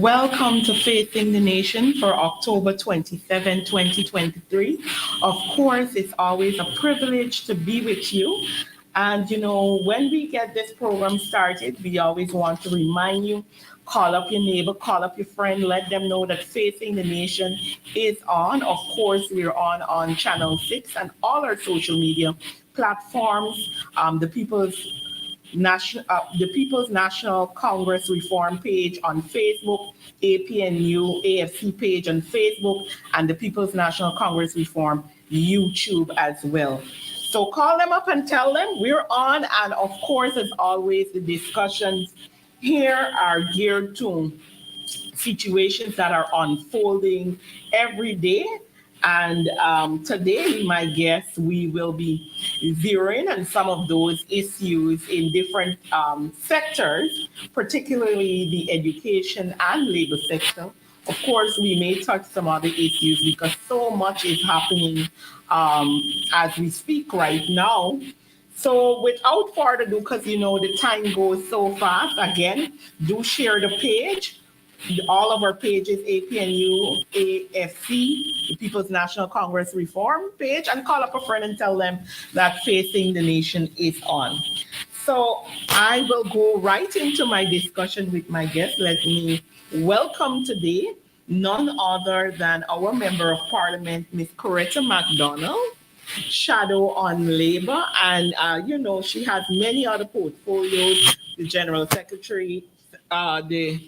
Welcome to Facing the Nation for October 27, 2023. Of course, it's always a privilege to be with you. And, when we get this program started, we always want to remind you, call up your neighbor, call up your friend, let them know that Facing the Nation is on. Of course, we're on Channel 6 and all our social media platforms, the People's National Congress Reform page on Facebook, APNU AFC page on Facebook, and the People's National Congress Reform YouTube as well. So call them up and tell them we're on. And of course, as always, the discussions here are geared to situations that are unfolding every day. And today, my guests, we will be zeroing on some of those issues in different sectors, particularly the education and labor sector. Of course, we may touch some other issues because so much is happening as we speak right now. So without further ado, because the time goes so fast, again, do share the page. All of our pages, APNU, AFC, the People's National Congress Reform page, and call up a friend and tell them that Facing the Nation is on. So I will go right into my discussion with my guest. Let me welcome today none other than our Member of Parliament, Ms. Coretta McDonald, Shadow on Labor, and she has many other portfolios, the General Secretary, the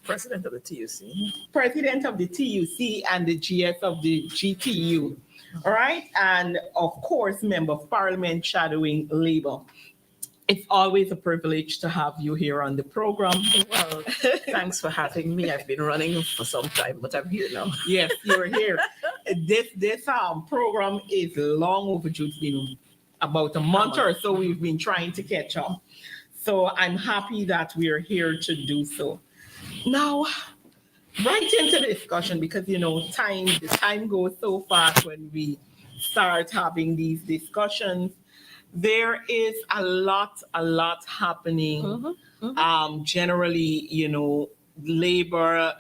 President of the TUC. President of the TUC and the GS of the GTU. All right. And of course, Member of Parliament shadowing Labour. It's always a privilege to have you here on the program. Well, thanks for having me. I've been running for some time, but I'm here now. Yes, you're here. This program is long overdue. It's been about a month or so we've been trying to catch up. So I'm happy that we're here to do so. Now, right into the discussion, because the time goes so fast when we start having these discussions. There is a lot happening. Generally, labor,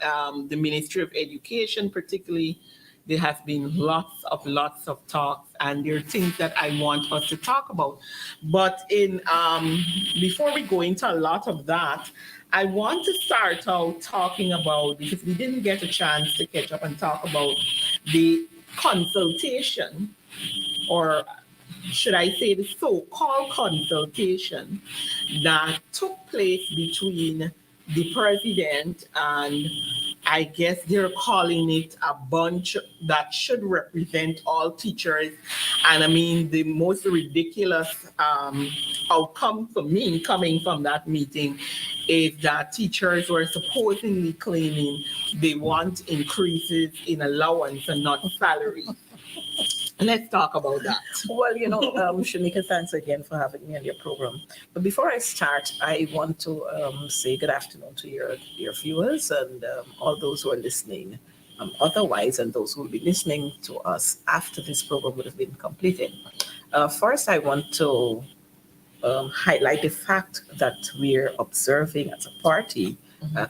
the Ministry of Education, particularly, there has been lots of talks, and there are things that I want us to talk about. But before we go into a lot of that, I want to start out talking about, because we didn't get a chance to catch up and talk about the consultation, or should I say the so-called consultation that took place between the president and I guess they're calling it a bunch that should represent all teachers. And I mean, the most ridiculous outcome for me coming from that meeting is that teachers were supposedly claiming they want increases in allowance and not salary. Let's talk about that. Well, Shanika, thanks again for having me on your program. But before I start, I want to say good afternoon to your viewers and all those who are listening otherwise, and those who will be listening to us after this program would have been completed. First, I want to highlight the fact that we're observing as a party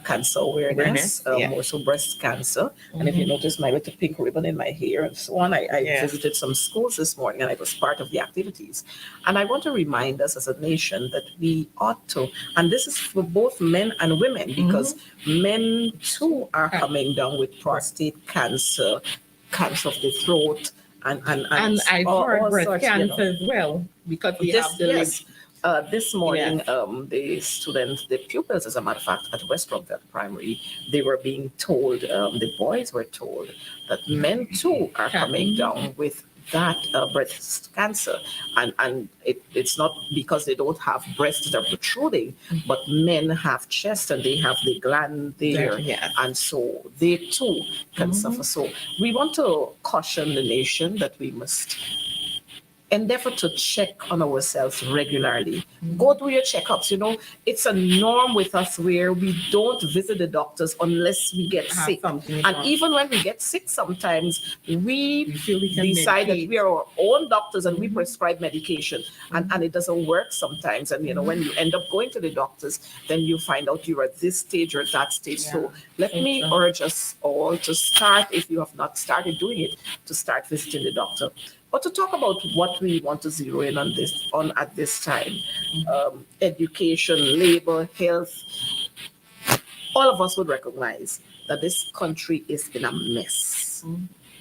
cancer awareness, more so breast cancer. And if you notice my little pink ribbon in my hair and so on, I visited some schools this morning and I was part of the activities. And I want to remind us as a nation that we ought to, and this is for both men and women, because men too are coming down with prostate cancer, cancer of the throat, and I've heard breast cancer as well, because we have the this morning, the pupils, as a matter of fact, at West Rockville Primary, they were being told, the boys were told that men too are coming down with that breast cancer. And it's not because they don't have breasts that are protruding, but men have chest and they have the gland there. And so they too can suffer. So we want to caution the nation that we must endeavor to check on ourselves regularly. Go do your checkups. It's a norm with us where we don't visit the doctors unless we get Have sick. something And wrong. even when we get sick, sometimes we feel we can decide that medicate. we are our own doctors and we prescribe medication, and it doesn't work sometimes. And when you end up going to the doctors, then you find out you're at this stage or that stage. Yeah. So let me urge us all to start, if you have not started doing it, to start visiting the doctor. But to talk about what we want to zero in on at this time, education, labor, health, all of us would recognize that this country is in a mess.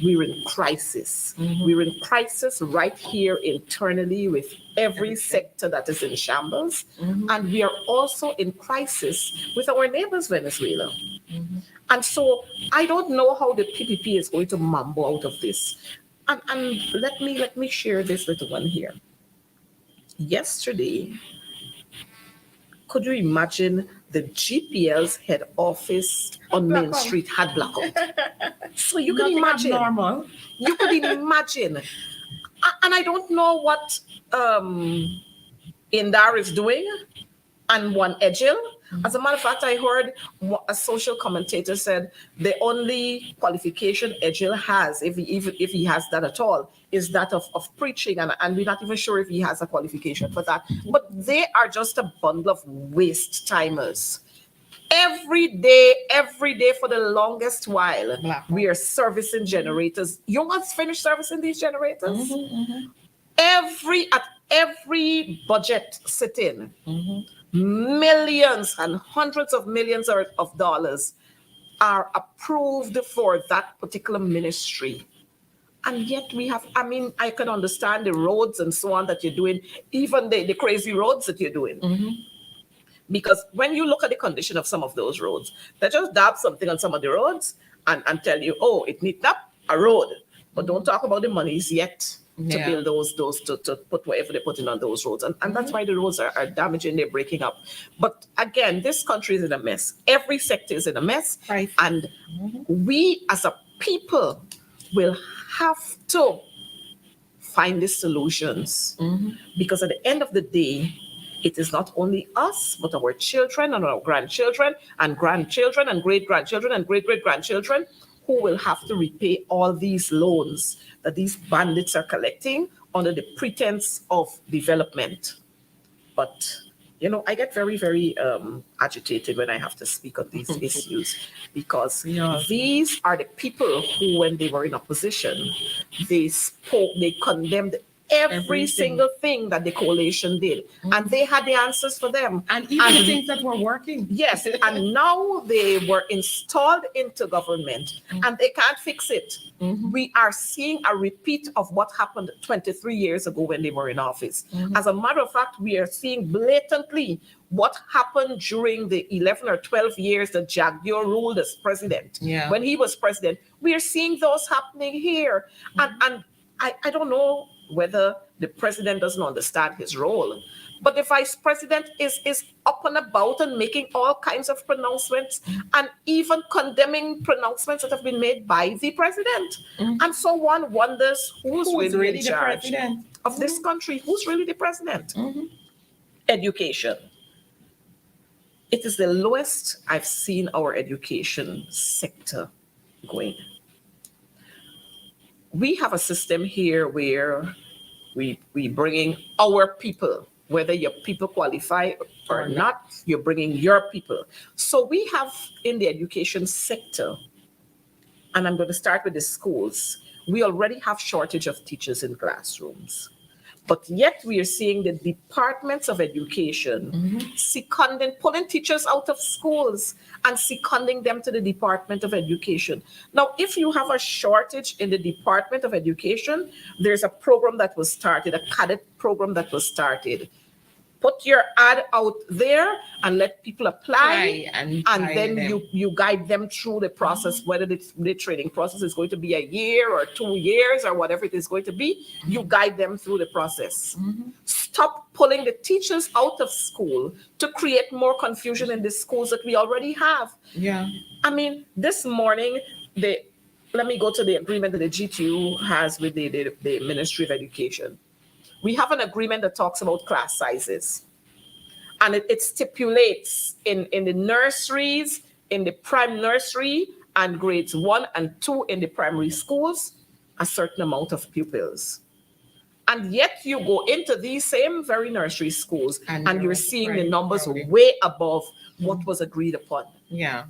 We're in crisis. We're in crisis right here internally with every sector that is in shambles. And we are also in crisis with our neighbors, Venezuela. And so I don't know how the PPP is going to mumble out of this. And let me share this little one here. Yesterday, could you imagine the GPL's head office on Main Blackout. Street had blackout? So you can Nothing imagine. abnormal. You could imagine. And I don't know what Indar is doing and one Edgil. As a matter of fact, I heard a social commentator said the only qualification Edgil has, if he has that at all, is that of preaching. And we're not even sure if he has a qualification for that. But they are just a bundle of waste timers. Every day for the longest while, we are servicing generators. You must finish servicing these generators. At every budget sit-in, millions and hundreds of millions of dollars are approved for that particular ministry. And yet we have, I can understand the roads and so on that you're doing, even the crazy roads that you're doing. Because when you look at the condition of some of those roads, they just dab something on some of the roads and tell you, oh, it needs up a road. But don't talk about the monies yet to build those to put whatever they're putting on those roads. And that's why the roads are damaging, they're breaking up. But again, this country is in a mess. Every sector is in a mess. Right. And we as a people will have to find the solutions. Because at the end of the day, it is not only us, but our children and our grandchildren and grandchildren and great-grandchildren and great-great-grandchildren who will have to repay all these loans that these bandits are collecting under the pretense of development. But, I get very, very agitated when I have to speak on these issues because these are the people who, when they were in opposition, they condemned every single thing that the coalition did. And they had the answers for them. And even the things that were working. Yes, and now they were installed into government and they can't fix it. We are seeing a repeat of what happened 23 years ago when they were in office. As a matter of fact, we are seeing blatantly what happened during the 11 or 12 years that Jagdeo ruled as president. When he was president, we are seeing those happening here. And I don't know whether the president doesn't understand his role. But the vice president is up and about and making all kinds of pronouncements and even condemning pronouncements that have been made by the president. And so one wonders who's really in charge of this country? Who's really the president? Education. It is the lowest I've seen our education sector going. We have a system here where we bringing our people, whether your people qualify or not, you're bringing your people. So we have in the education sector, and I'm going to start with the schools, we already have shortage of teachers in classrooms. But yet we are seeing the departments of education pulling teachers out of schools and seconding them to the Department of Education. Now, if you have a shortage in the Department of Education, there's a program that was started, a cadet program that was started. Put your ad out there and let people apply, and then you guide them through the process, whether the training process is going to be a year or 2 years or whatever it is going to be, you guide them through the process. Stop pulling the teachers out of school to create more confusion in the schools that we already have. This morning, let me go to the agreement that the GTU has with the Ministry of Education. We have an agreement that talks about class sizes. And it stipulates in the nurseries, in the prime nursery and grades 1 and 2 in the primary schools, a certain amount of pupils. And yet you go into these same very nursery schools and you're seeing the numbers way above what was agreed upon. Yeah.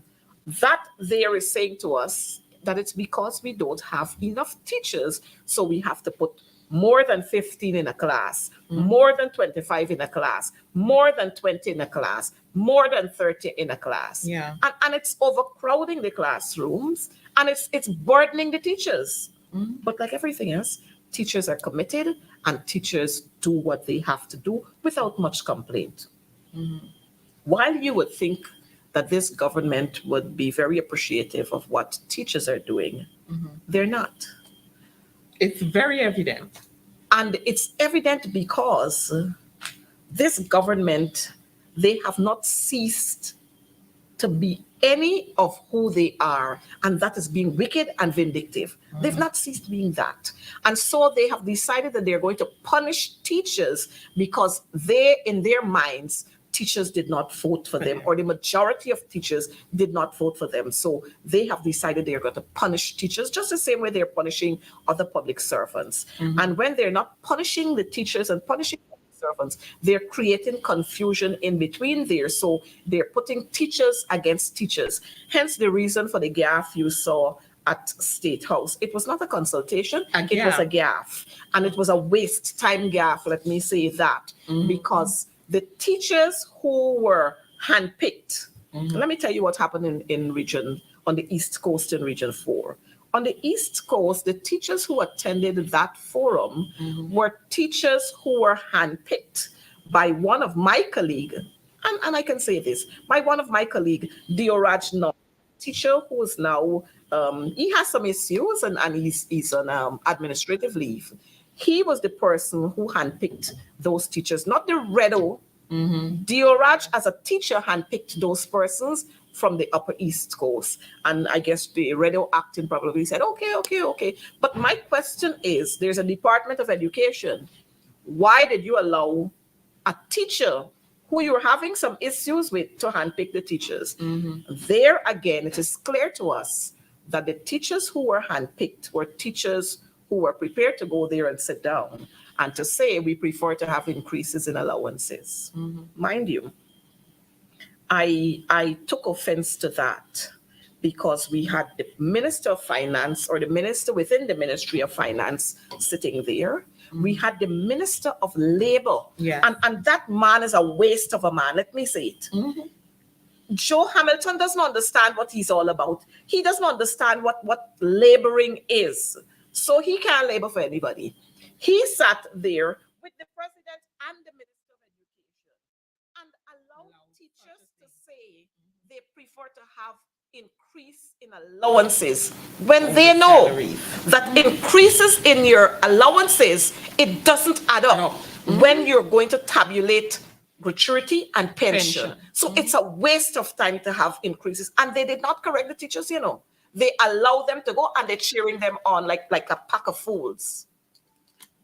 That there is saying to us that it's because we don't have enough teachers, so we have to put more than 15 in a class, more than 25 in a class, more than 20 in a class, more than 30 in a class. Yeah. And it's overcrowding the classrooms, and it's burdening the teachers. But like everything else, teachers are committed and teachers do what they have to do without much complaint. While you would think that this government would be very appreciative of what teachers are doing, they're not. It's very evident. And it's evident because this government, they have not ceased to be any of who they are, and that is being wicked and vindictive. They've not ceased being that. And so they have decided that they're going to punish teachers because they, in their minds, teachers did not vote for them, or the majority of teachers did not vote for them. So they have decided they're going to punish teachers just the same way they're punishing other public servants. And when they're not punishing the teachers and punishing public servants, they're creating confusion in between there. So they're putting teachers against teachers. Hence the reason for the gaffe you saw at State House. It was not a consultation, it was a gaffe. And it was a waste time gaffe, let me say that, because the teachers who were handpicked, let me tell you what happened in region, on the East Coast in Region 4. On the East Coast, the teachers who attended that forum were teachers who were handpicked by one of my colleagues, and I can say this, by one of my colleagues, Dioraj Now, teacher who is now, he has some issues and he's on administrative leave. He was the person who handpicked those teachers, not the Redo. Dioraj, as a teacher, handpicked those persons from the Upper East Coast. And I guess the Redo acting probably said, okay. But my question is, there's a Department of Education. Why did you allow a teacher who you're having some issues with to handpick the teachers? There again, it is clear to us that the teachers who were handpicked were teachers who were prepared to go there and sit down and to say, we prefer to have increases in allowances. Mind you, I took offense to that because we had the Minister of Finance, or the minister within the Ministry of Finance, sitting there. We had the Minister of Labor. And that man is a waste of a man, let me say it. Joe Hamilton doesn't understand what he's all about. He doesn't understand what laboring is. So he can't labor for anybody. He sat there with the president and the Minister of Education and allowed teachers to say they prefer to have increase in allowances when they know that increases in your allowances, it doesn't add up when you're going to tabulate gratuity and pension. So it's a waste of time to have increases. And they did not correct the teachers, you know. They allow them to go and they're cheering them on like a pack of fools.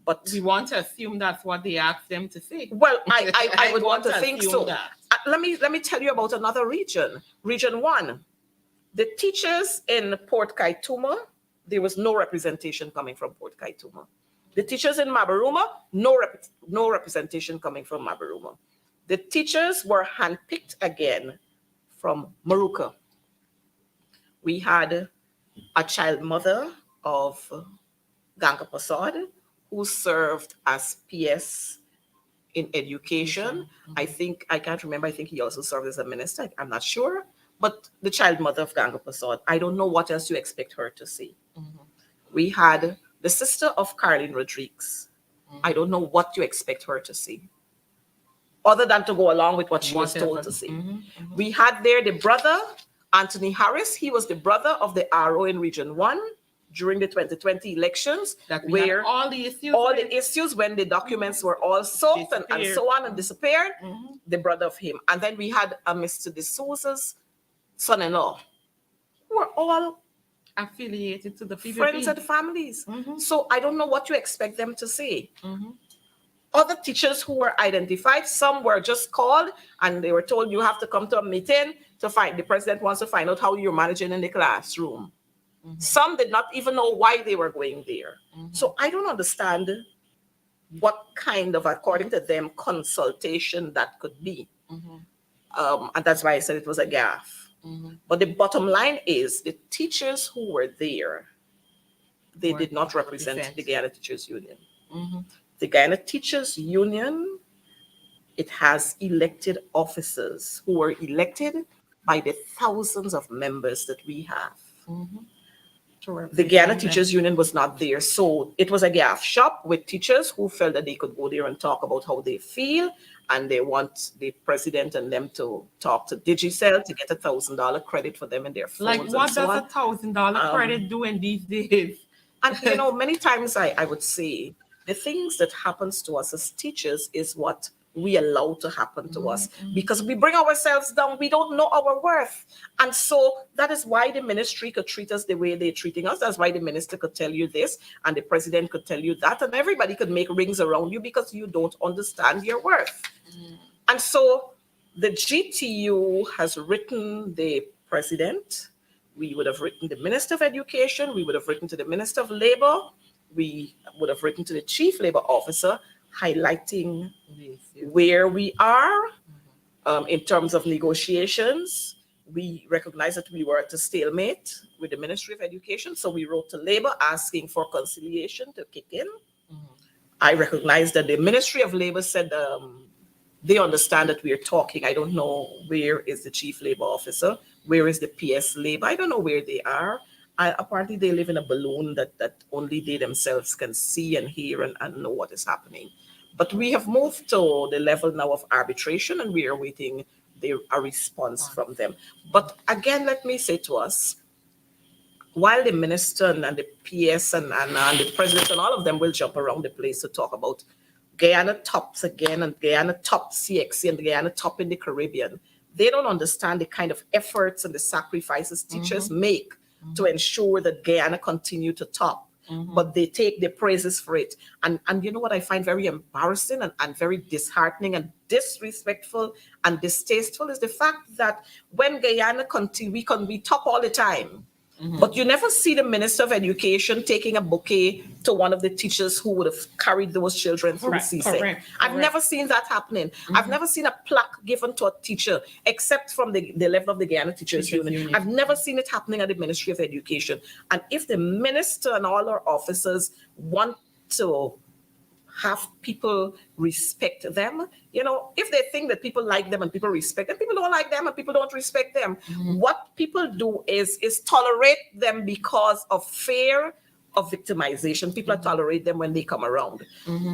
But we want to assume that's what they asked them to say. Well, I would want to think so. That. Let me tell you about another region. Region 1. The teachers in Port Kaituma, there was no representation coming from Port Kaituma. The teachers in Mabaruma, no representation coming from Mabaruma. The teachers were handpicked again from Maruka. We had a child mother of Ganga Prasad who served as PS in education. I can't remember, I think he also served as a minister, I'm not sure. But the child mother of Ganga Prasad, I don't know what else you expect her to say. We had the sister of Caroline Rodriguez. I don't know what you expect her to say, other than to go along with what she was told to say. We had there the brother, Anthony Harris. He was the brother of the RO in Region 1 during the 2020 elections, where all the issues when the documents were all soaked and so on and disappeared, the brother of him. And then we had Mr. De Souza's son-in-law, who were all affiliated to the PPP. friends and families. So I don't know what you expect them to say. Other teachers who were identified, some were just called and they were told you have to come to a meeting to find, the president wants to find out how you're managing in the classroom. Some did not even know why they were going there. So I don't understand what kind of, according to them, consultation that could be. And that's why I said it was a gaffe. But the bottom line is the teachers who were there, they did not represent the Guyana Teachers Union. The Guyana Teachers Union, it has elected officers who were elected by the thousands of members that we have. The Guyana Teachers Union was not there. So it was a gaffe shop with teachers who felt that they could go there and talk about how they feel. And they want the president and them to talk to Digicel to get $1,000 credit for them in their phones. Like, what does $1,000 credit do in these days? And, you know, many times I would say the things that happens to us as teachers is what we allow to happen to us because we bring ourselves down. We don't know our worth. And so that is why the ministry could treat us the way they're treating us. That's why the minister could tell you this and the president could tell you that. And everybody could make rings around you because you don't understand your worth. And so the GTU has written the president. We would have written the Minister of Education. We would have written to the Minister of Labor. We would have written to the Chief Labor Officer, highlighting where we are in terms of negotiations. We recognize that we were at a stalemate with the Ministry of Education. So we wrote to Labor asking for conciliation to kick in. I recognize that the Ministry of Labor said they understand that we are talking. I don't know where is the Chief Labor Officer. Where is the PS Labor? I don't know where they are. Apparently, they live in a balloon that only they themselves can see and hear and know what is happening. But we have moved to the level now of arbitration, and we are waiting a response from them. But again, let me say to us, while the minister and the PS and the president and all of them will jump around the place to talk about Guyana tops again and Guyana top CXC and Guyana top in the Caribbean, they don't understand the kind of efforts and the sacrifices teachers make to ensure that Guyana continue to top. But they take the praises for it. And you know what I find very embarrassing and very disheartening and disrespectful and distasteful is the fact that when Guyana continue, we top all the time. But you never see the Minister of Education taking a bouquet to one of the teachers who would have carried those children through CSEC. I've never seen that happening. I've never seen a plaque given to a teacher except from the level of the Guyana Teachers Union. I've never seen it happening at the Ministry of Education. And if the minister and all our officers want to have people respect them, you know, if they think that people like them and people respect them, people don't like them and people don't respect them. What people do is tolerate them because of fear of victimization. People tolerate them when they come around.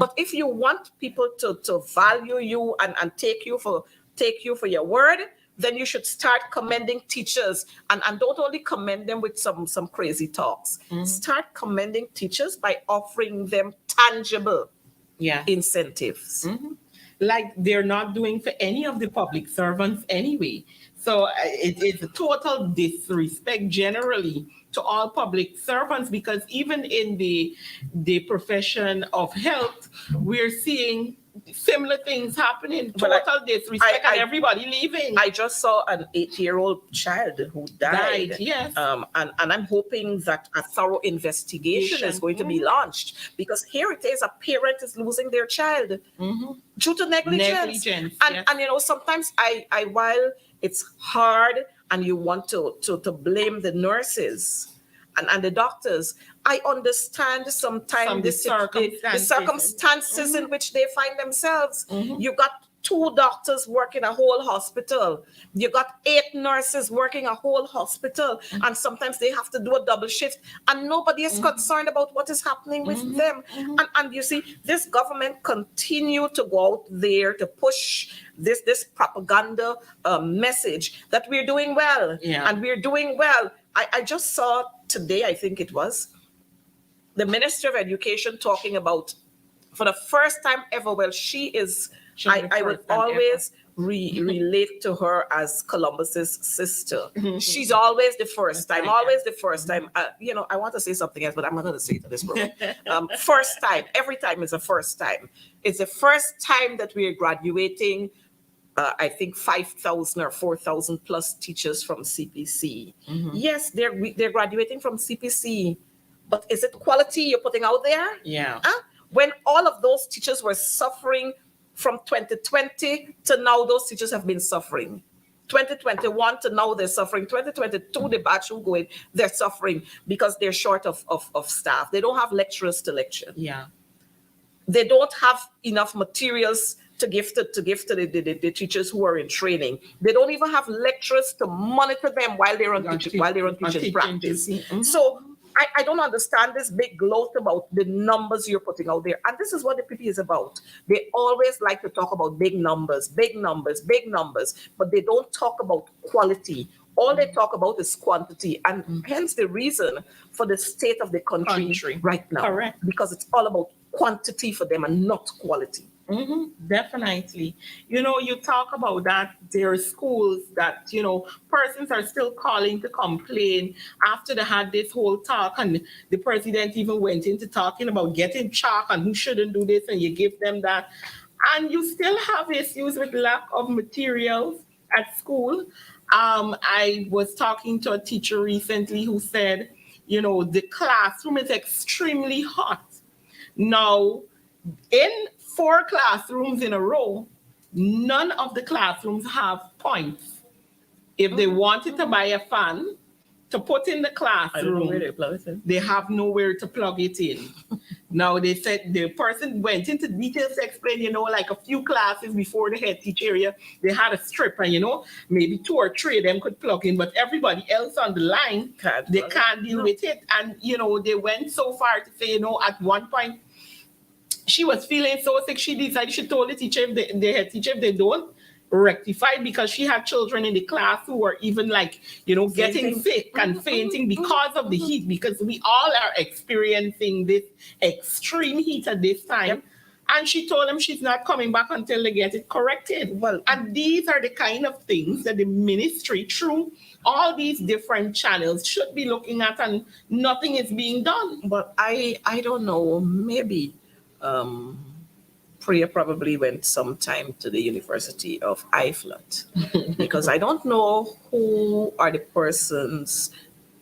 But if you want people to value you and take you for your word, then you should start commending teachers and don't only commend them with some crazy talks. Start commending teachers by offering them tangible incentives. Like they're not doing for any of the public servants anyway. So it's a total disrespect generally to all public servants, because even in the profession of health, we're seeing similar things happening. Total disrespect and everybody leaving. I just saw an 8-year-old child who died. Yes. And I'm hoping that a thorough investigation is going to be launched, because here it is, a parent is losing their child due to negligence. And you know, sometimes I while it's hard and you want to blame the nurses and the doctors, I understand sometimes the circumstances in which they find themselves. You got 2 doctors working a whole hospital. You got 8 nurses working a whole hospital. And sometimes they have to do a double shift. And nobody is concerned about what is happening with them. And you see, this government continue to go out there to push this propaganda message that we're doing well. And we're doing well. I just saw today, I think it was, the Minister of Education talking about, for the first time ever, well, she is I would always relate to her as Columbus's sister. She's always the first time, always the first time. I want to say something else, but I'm not going to say it to this program. First time, every time is a first time. It's the first time that we are graduating. I think 5,000 or 4,000 plus teachers from CPC. Yes, they're graduating from CPC, but is it quality you're putting out there? Yeah. When all of those teachers were suffering from 2020 to now, those teachers have been suffering. 2021 to now, they're suffering. 2022, the batch who go in, they're suffering because they're short of staff. They don't have lecturers to lecture. Yeah. They don't have enough materials to give to the teachers who are in training. They don't even have lecturers to monitor them while they're on teaching practice. So I don't understand this big gloat about the numbers you're putting out there. And this is what the PP is about. They always like to talk about big numbers, but they don't talk about quality. All they talk about is quantity. And hence the reason for the state of the country right now. Correct. Because it's all about quantity for them and not quality. Definitely. You talk about that. There are schools that, persons are still calling to complain after they had this whole talk, and the president even went into talking about getting chalk and who shouldn't do this, and you give them that. And you still have issues with lack of materials at school. I was talking to a teacher recently who said, the classroom is extremely hot. Now, in 4 classrooms in a row, none of the classrooms have points. If they wanted to buy a fan to put in the classroom, they have nowhere to plug it in. Now, they said the person went into details to explain, like a few classes before the head teacher area, they had a strip and, maybe 2 or 3 of them could plug in, but everybody else on the line, they can't deal with it. And, they went so far to say, at one point, she was feeling so sick, she decided, she told the teacher, the head teacher, if they don't rectify, because she had children in the class who were even getting sick and fainting because of the heat, because we all are experiencing this extreme heat at this time. Yep. And she told them she's not coming back until they get it corrected. Well, and these are the kind of things that the ministry, through all these different channels, should be looking at, and nothing is being done. But I don't know, maybe Priya probably went sometime to the University of IFLAT because I don't know who are the persons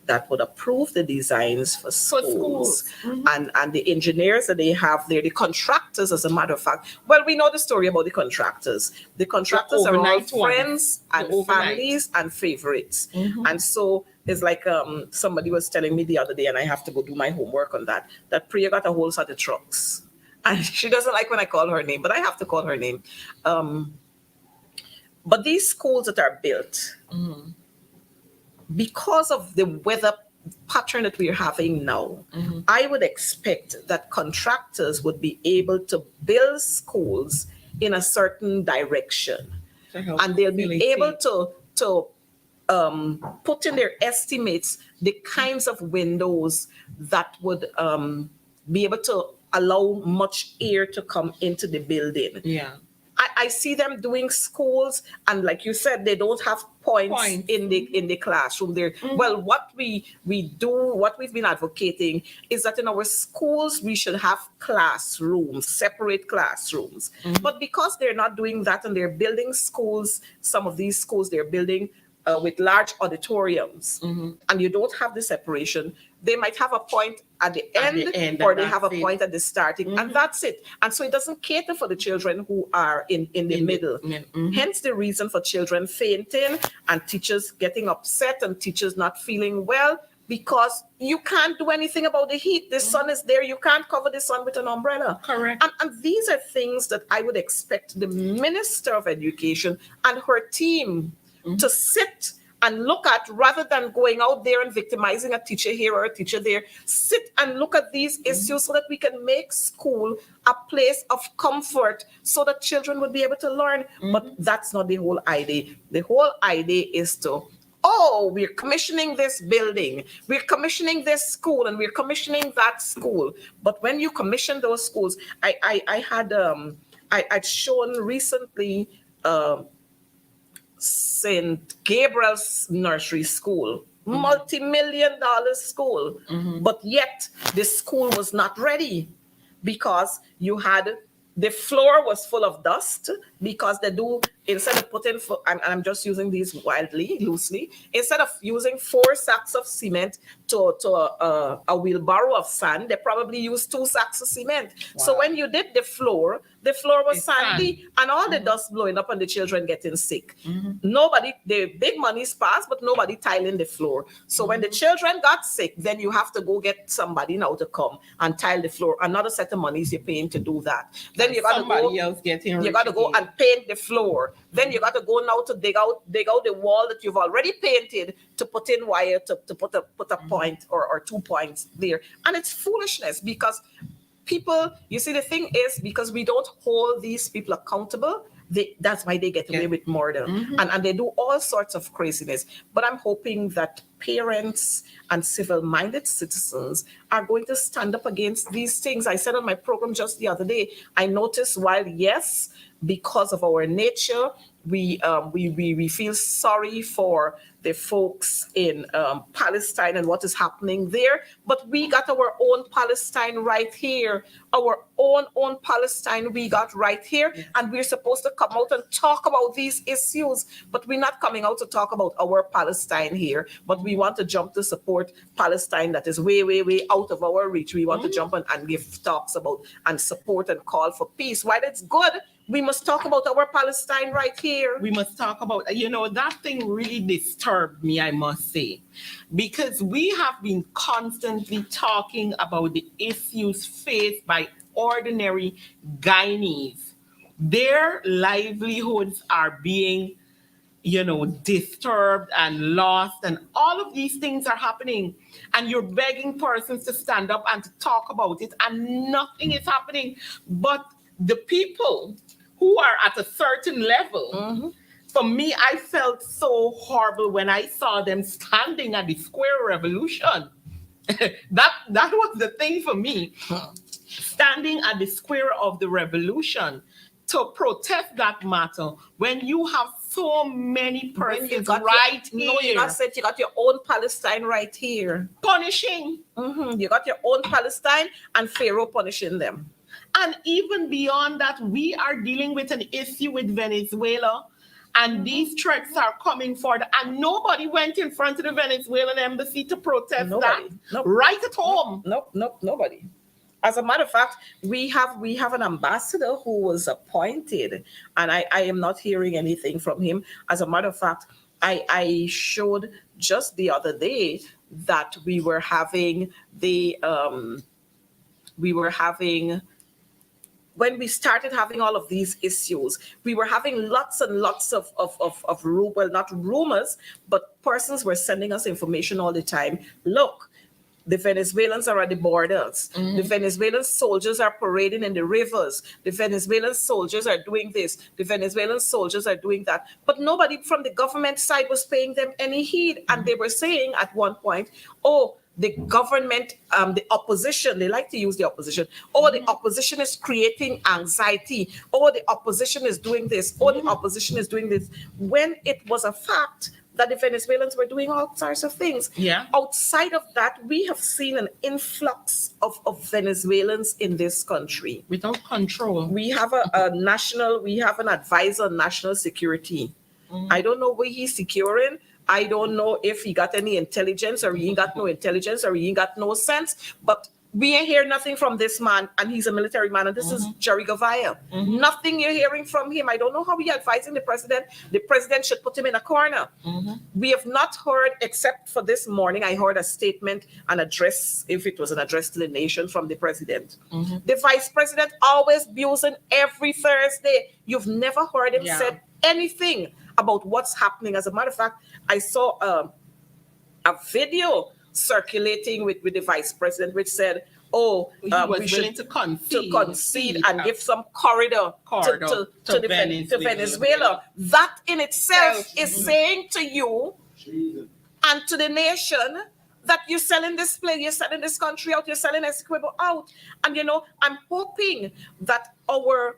that would approve the designs for schools. And the engineers that they have there, the contractors, as a matter of fact. Well, we know the story about the contractors. The contractors are all friends and families and favorites. And so it's like somebody was telling me the other day, and I have to go do my homework on that Priya got a whole set of trucks. And she doesn't like when I call her name, but I have to call her name. But these schools that are built, because of the weather pattern that we're having now, I would expect that contractors would be able to build schools in a certain direction. And they'll be able to put in their estimates the kinds of windows that would be able to allow much air to come into the building. Yeah. I see them doing schools, and like you said, they don't have points. in the classroom there. Well, what we do, what we've been advocating is that in our schools we should have classrooms, separate classrooms. But because they're not doing that, and they're building schools, some of these schools they're building with large auditoriums, and you don't have the separation. They might have a point at the end, or they have a point at the starting, and that's it. And so it doesn't cater for the children who are in the middle. Hence the reason for children fainting and teachers getting upset and teachers not feeling well, because you can't do anything about the heat. The sun is there. You can't cover the sun with an umbrella. Correct. And these are things that I would expect the Minister of Education and her team to sit and look at, rather than going out there and victimizing a teacher here or a teacher there. Sit and look at these issues so that we can make school a place of comfort so that children would be able to learn. But that's not the whole idea. The whole idea is to, we're commissioning this building, we're commissioning this school, and we're commissioning that school. But when you commission those schools, I had I'd shown recently St. Gabriel's Nursery School, multi-million-dollar school, but yet the school was not ready because you had the floor was full of dust because they do, instead of putting, I'm just using these wildly, loosely, instead of using 4 sacks of cement to a wheelbarrow of sand, they probably use 2 sacks of cement. Wow. So when you did the floor was It's sandy sand. and all the dust blowing up and the children getting sick. Nobody, the big money's passed, but nobody tiling the floor. So when the children got sick, then you have to go get somebody now to come and tile the floor. Another set of monies you're paying to do that. Then you got to Somebody else getting you got to go and paint the floor. Then you got to go now to dig out the wall that you've already painted to put in wire to put a point or 2 points there. And it's foolishness because people, you see, the thing is, because we don't hold these people accountable, that's why they get away with murder. And they do all sorts of craziness. But I'm hoping that parents and civil-minded citizens are going to stand up against these things. I said on my program just the other day, I noticed while, yes, because of our nature, we feel sorry for the folks in Palestine and what is happening there, but we got our own Palestine right here, our own Palestine we got right here, and we're supposed to come out and talk about these issues, but we're not coming out to talk about our Palestine here, but we want to jump to support Palestine that is way, way, way out of our reach. We want to jump and give talks about and support and call for peace. While it's good, we must talk about our Palestine right here. We must talk about, that thing really disturbed me, I must say, because we have been constantly talking about the issues faced by ordinary Guyanese. Their livelihoods are being, disturbed and lost, and all of these things are happening. And you're begging persons to stand up and to talk about it, and nothing is happening. But the people who are at a certain level, for me, I felt so horrible when I saw them standing at the Square Revolution. that was the thing for me. Standing at the Square of the Revolution to protest that matter when you have so many persons here. No, you got said you got your own Palestine right here. Punishing. You got your own Palestine and Pharaoh punishing them. And even beyond that, we are dealing with an issue with Venezuela, and these threats are coming forward, and nobody went in front of the Venezuelan embassy to protest that. Nope. Right at home. Nope, nobody. As a matter of fact, we have an ambassador who was appointed, and I am not hearing anything from him. As a matter of fact, I showed just the other day that we were having when we started having all of these issues, we were having lots and lots of not rumors, but persons were sending us information all the time. Look, the Venezuelans are at the borders. The Venezuelan soldiers are parading in the rivers. The Venezuelan soldiers are doing this. The Venezuelan soldiers are doing that. But nobody from the government side was paying them any heed. And they were saying at one point, the government, the opposition, they like to use the opposition. The opposition is creating anxiety. The opposition is doing this. The opposition is doing this. When it was a fact that the Venezuelans were doing all sorts of things. Yeah. Outside of that, we have seen an influx of Venezuelans in this country. Without control. We have we have an advisor on national security. I don't know where he's securing. I don't know if he got any intelligence or he ain't got no intelligence or he ain't got no sense, but we ain't hear nothing from this man, and he's a military man, and this is Jerry Gavaya. Nothing you're hearing from him. I don't know how he advising the president. The president should put him in a corner. We have not heard, except for this morning, I heard a statement, an address, if it was an address to the nation from the president. The vice president always abusing every Thursday. You've never heard him said anything about what's happening. As a matter of fact, I saw a video circulating with the vice president, which said, he was willing to concede and give some corridor to Venezuela. That in itself is saying to you and to the nation that you're selling this place, you're selling this country out, you're selling Essequibo out. And I'm hoping that our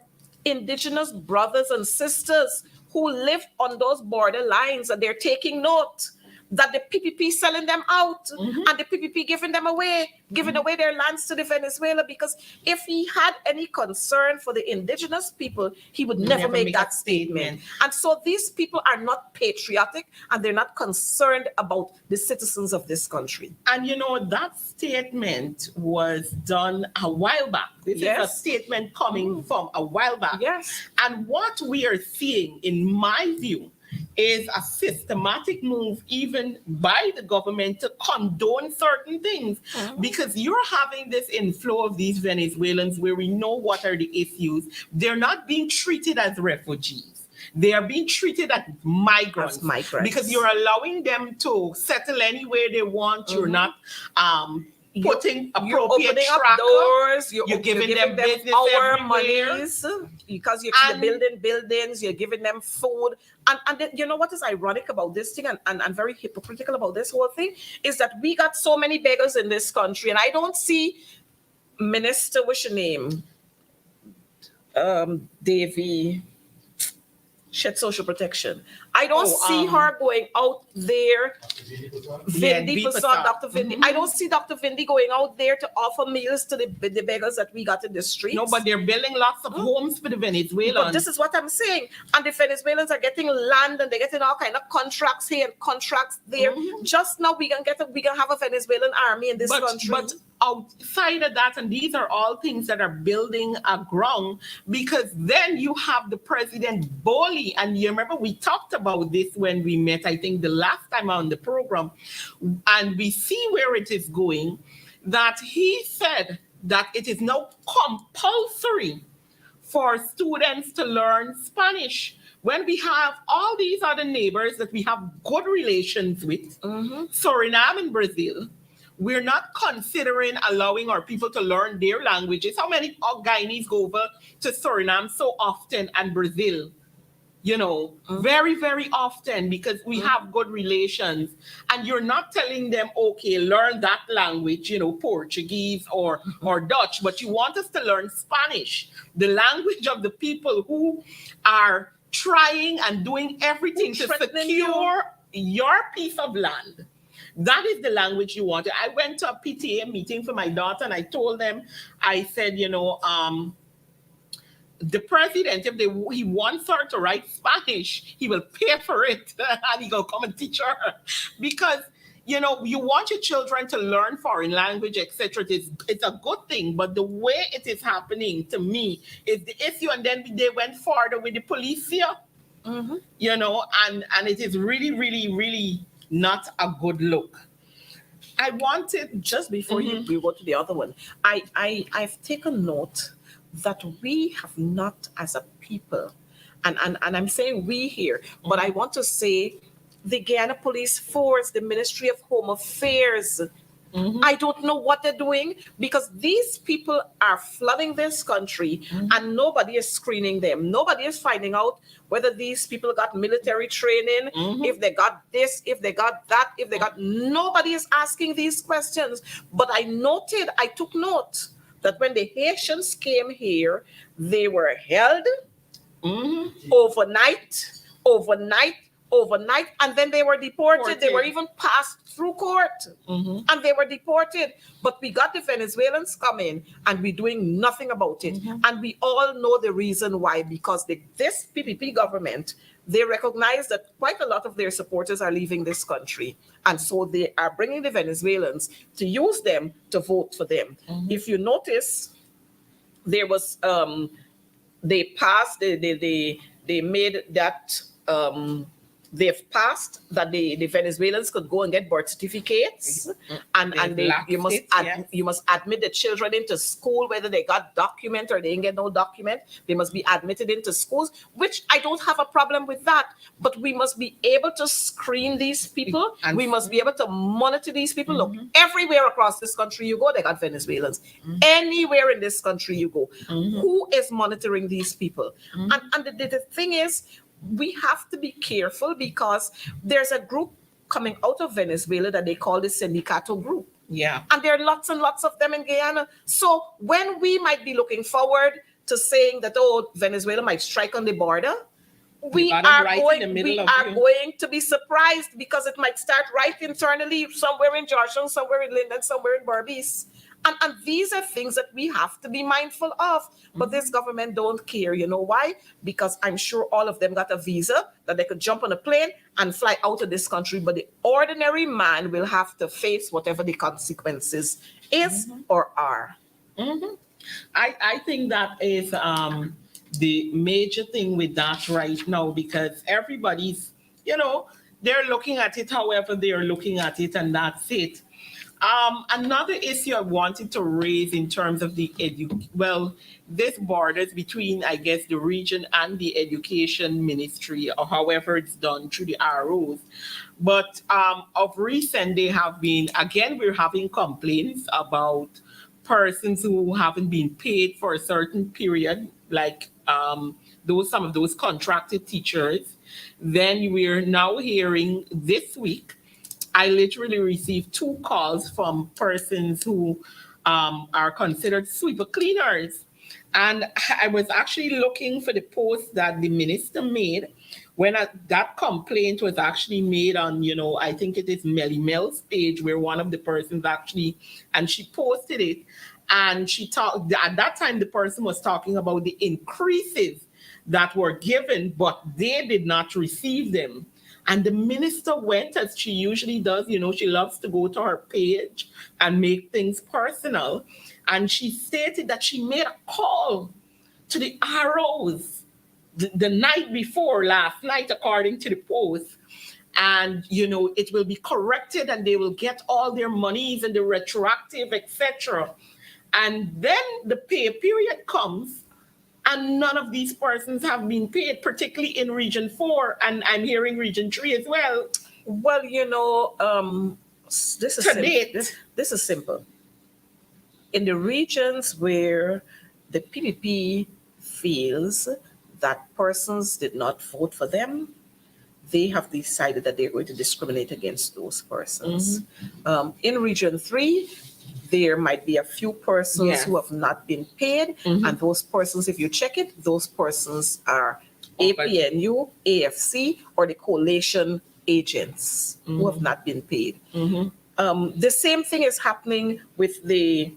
indigenous brothers and sisters who live on those border lines, and they're taking note that the PPP selling them out and the PPP giving away their lands to the Venezuela, because if he had any concern for the indigenous people, he would never make that statement. And so these people are not patriotic, and they're not concerned about the citizens of this country. And that statement was done a while back. This is a statement coming from a while back. Yes. And what we are seeing, in my view, is a systematic move even by the government to condone certain things, because you're having this inflow of these Venezuelans where we know what are the issues. They're not being treated as refugees. They are being treated as migrants. Because you're allowing them to settle anywhere they want. You're not putting appropriate tracker. Doors, you're giving them business our everywhere. monies, because you're building buildings, you're giving them food. And then, you know what is ironic about this thing, and very hypocritical about this whole thing, is that we got so many beggars in this country, and I don't see Minister, what's your name? Davy, shed social protection. I don't see her going out there. Vindi, Dr. Vindi. I don't see Dr. Vindi going out there to offer meals to the beggars that we got in the streets. No, but they're building lots of homes for the Venezuelans. But this is what I'm saying. And the Venezuelans are getting land, and they're getting all kind of contracts here and contracts there. Just now we can have a Venezuelan army in this country. But outside of that, and these are all things that are building a ground, because then you have the President Boley, and you remember we talked about this when we met, I think the last time on the program, and we see where it is going, that he said that it is now compulsory for students to learn Spanish. When we have all these other neighbors that we have good relations with, Suriname and Brazil, we're not considering allowing our people to learn their languages. How many Guyanese go over to Suriname so often, and Brazil? Very, very often, because we have good relations. And you're not telling them, okay, learn that language, Portuguese or Dutch, but you want us to learn Spanish, the language of the people who are trying and doing everything to secure your piece of land. That is the language you want. I went to a PTA meeting for my daughter, and I told them, I said, the president, if he wants her to write Spanish, he will pay for it, and he will come and teach her. Because, you want your children to learn foreign language, etc. It's a good thing, but the way it is happening, to me, is the issue. And then they went further with the police here, and it is really, really, really not a good look. I wanted, just before you go to the other one, I've taken note that we have not, as a people, and I'm saying we here, but I want to say the Guyana Police Force, the Ministry of Home Affairs, I don't know what they're doing, because these people are flooding this country and nobody is screening them. Nobody is finding out whether these people got military training, if they got this, if they got that, nobody is asking these questions. But I took note that when the Haitians came here, they were held overnight, and then they were deported. They were even passed through court, and they were deported. But we got the Venezuelans coming, and we're doing nothing about it. And we all know the reason why, because this PPP government, they recognize that quite a lot of their supporters are leaving this country. And so they are bringing the Venezuelans to use them to vote for them. If you notice, there was, they passed, they made that, they've passed that the Venezuelans could go and get birth certificates, and you must admit the children into school, whether they got document or they didn't get no document. They must be admitted into schools, which I don't have a problem with that. But we must be able to screen these people. We must be able to monitor these people. Look, everywhere across this country you go, they got Venezuelans. Anywhere in this country you go, who is monitoring these people? And the thing is, we have to be careful, because there's a group coming out of Venezuela that they call the Sindicato group. Yeah. And there are lots and lots of them in Guyana. So when we might be looking forward to saying that, oh, Venezuela might strike on the border, we got 'em are right in going the middle we of are you. going to be surprised, because it might start right internally somewhere in Georgetown, somewhere in Linden, somewhere in Berbice. And these are things that we have to be mindful of. But this government don't care. You know why? Because I'm sure all of them got a visa that they could jump on a plane and fly out of this country. But the ordinary man will have to face whatever the consequences is or are. I think that is the major thing with that right now, because everybody's, they're looking at it however they're looking at it, and that's it. Another issue I wanted to raise in terms of the this borders between, I guess, the region and the education ministry, or however it's done through the ROs. But of recent, they have been, again, we're having complaints about persons who haven't been paid for a certain period, like some of those contracted teachers. Then we're now hearing this week, I literally received 2 calls from persons who are considered sweeper cleaners. And I was actually looking for the post that the minister made when that complaint was actually made on, I think it is Melly Mel's page, where one of the persons actually, and she posted it. And she talked, at that time, the person was talking about the increases that were given, but they did not receive them. And the minister went, as she usually does, she loves to go to her page and make things personal. And she stated that she made a call to the ROs the night before last night, according to the post. And, it will be corrected and they will get all their monies and the retroactive, etc. And then the pay period comes, and none of these persons have been paid, particularly in Region 4, and I'm hearing Region 3 as well. Well, this is simple. In the regions where the PPP feels that persons did not vote for them, they have decided that they're going to discriminate against those persons. In Region 3, there might be a few persons who have not been paid, and those persons, if you check it, those persons are APNU, AFC, or the coalition agents who have not been paid. The same thing is happening with the,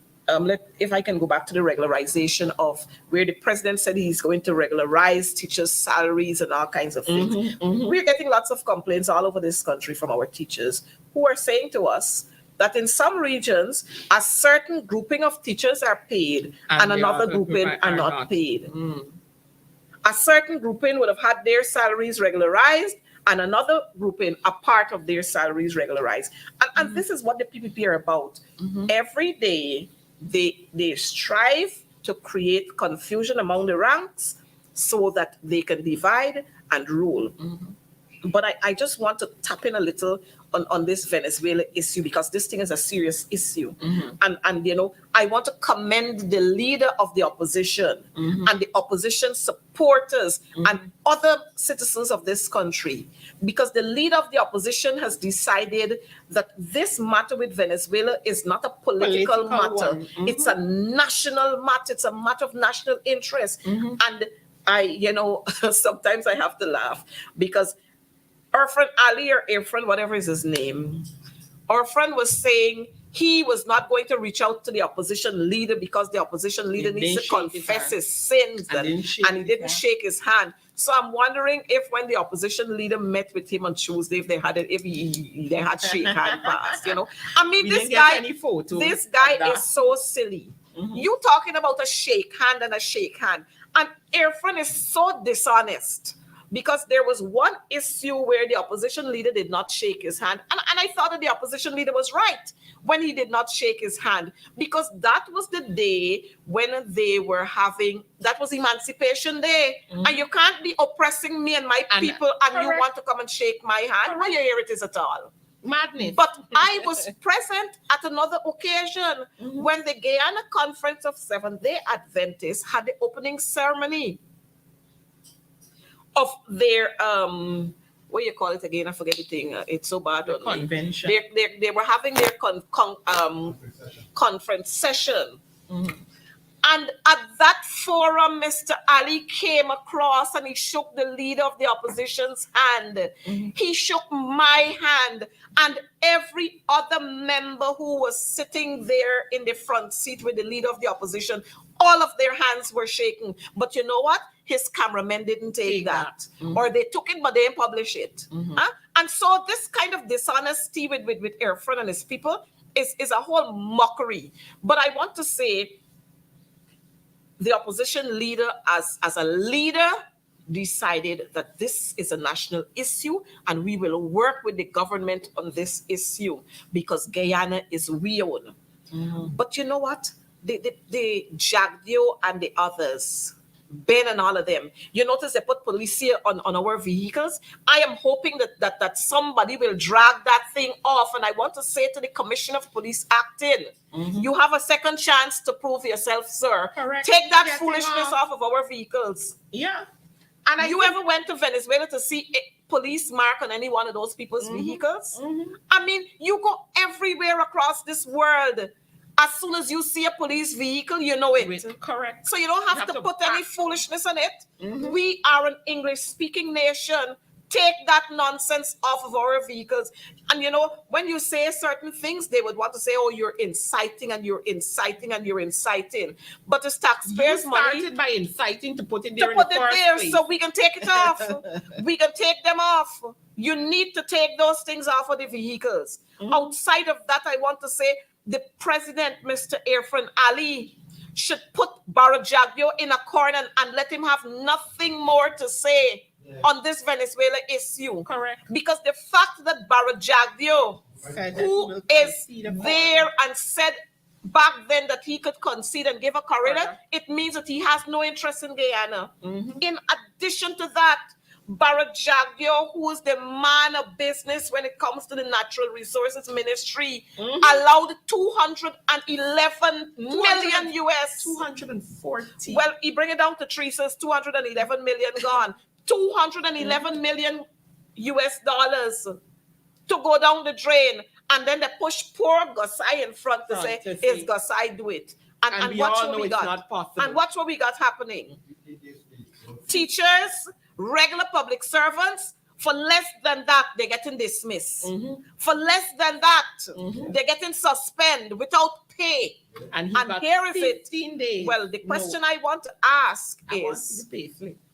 if I can go back to the regularization of where the president said he's going to regularize teachers' salaries and all kinds of things. We're getting lots of complaints all over this country from our teachers who are saying to us that in some regions, a certain grouping of teachers are paid and another grouping are not paid. A certain grouping would have had their salaries regularized and another grouping, a part of their salaries regularized. And this is what the PPP are about. Every day, they strive to create confusion among the ranks so that they can divide and rule. But I just want to tap in a little on this Venezuela issue, because this thing is a serious issue. And I want to commend the leader of the opposition and the opposition supporters and other citizens of this country, because the leader of the opposition has decided that this matter with Venezuela is not a political matter. It's a national matter. It's a matter of national interest. And sometimes I have to laugh, because our friend Ali, or Irfan, whatever is his name, our friend was saying he was not going to reach out to the opposition leader because the opposition leader needs to confess his sins, and he didn't shake his hand. So I'm wondering if when the opposition leader met with him on Tuesday, if they had shake hand pass, I mean, this guy is so silly. You talking about a shake hand and a shake hand. And Irfan is so dishonest, because there was one issue where the opposition leader did not shake his hand. And I thought that the opposition leader was right when he did not shake his hand, because that was the day when they were that was Emancipation Day. And you can't be oppressing me and my people and you want to come and shake my hand. How you hear it is at all? Madness. But I was present at another occasion when the Guyana Conference of Seventh-day Adventists had the opening ceremony of their what you call it again? I forget the thing. It's so bad. Convention. They were having their conference session. And at that forum, Mr. Ali came across and he shook the leader of the opposition's hand. He shook my hand and every other member who was sitting there in the front seat with the leader of the opposition. All of their hands were shaking. But you know what? His cameramen didn't take that. Or they took it, but they didn't publish it. Huh? And so this kind of dishonesty with Irfan and his people is a whole mockery. But I want to say, the opposition leader, as a leader, decided that this is a national issue and we will work with the government on this issue because Guyana is we own. But you know what? The Jagdio and the others, Ben and all of them, you notice they put police here on our vehicles. I am hoping that somebody will drag that thing off. And I want to say to the Commissioner of Police acting, you have a second chance to prove yourself, sir. Correct. Take that foolishness off of our vehicles. Yeah. And you ever went to Venezuela to see a police mark on any one of those people's vehicles? I mean, you go everywhere across this world. As soon as you see a police vehicle, you know it. Correct. So you don't have to put any foolishness on it. We are an English-speaking nation. Take that nonsense off of our vehicles. And you know, when you say certain things, they would want to say, oh, you're inciting and you're inciting and you're inciting. But it's taxpayers' money. You started by inciting to put it there So we can take it off. We can take them off. You need to take those things off of the vehicles. Outside of that, I want to say, the president, Mr. Irfan Ali, should put Barra Jagdio in a corner and let him have nothing more to say on this Venezuela issue. Correct. Because the fact that Barra Jagdio, who is there and said back then that he could concede and give a corridor, it means that he has no interest in Guyana. In addition to that, Barra Jagdio, who is the man of business when it comes to the Natural Resources Ministry, allowed 211 million US. 240. Well, he bring it down to three, says 211 million gone. 211 million US dollars to go down the drain. And then they push poor Gosai in front to say, is Gosai do it? And watch what we got. And watch what we got happening. Teachers, regular public servants, for less than that, they're getting dismissed. For less than that, they're getting suspended without pay. And here is it. 15 days. Well, the question I want to ask is,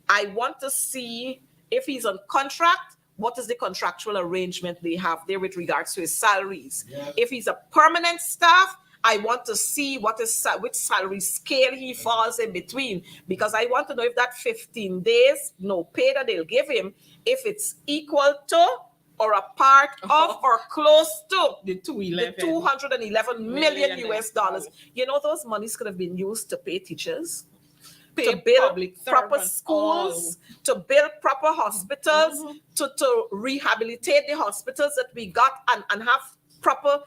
I want to see if he's on contract, what is the contractual arrangement they have there with regards to his salaries? If he's a permanent staff, I want to see which salary scale he falls in between, because I want to know if that 15 days, no pay that they'll give him, if it's equal to or a part of or close to the 211 million US dollars. You know, those monies could have been used to pay teachers, to build proper schools, to build proper hospitals, to rehabilitate the hospitals that we got and have proper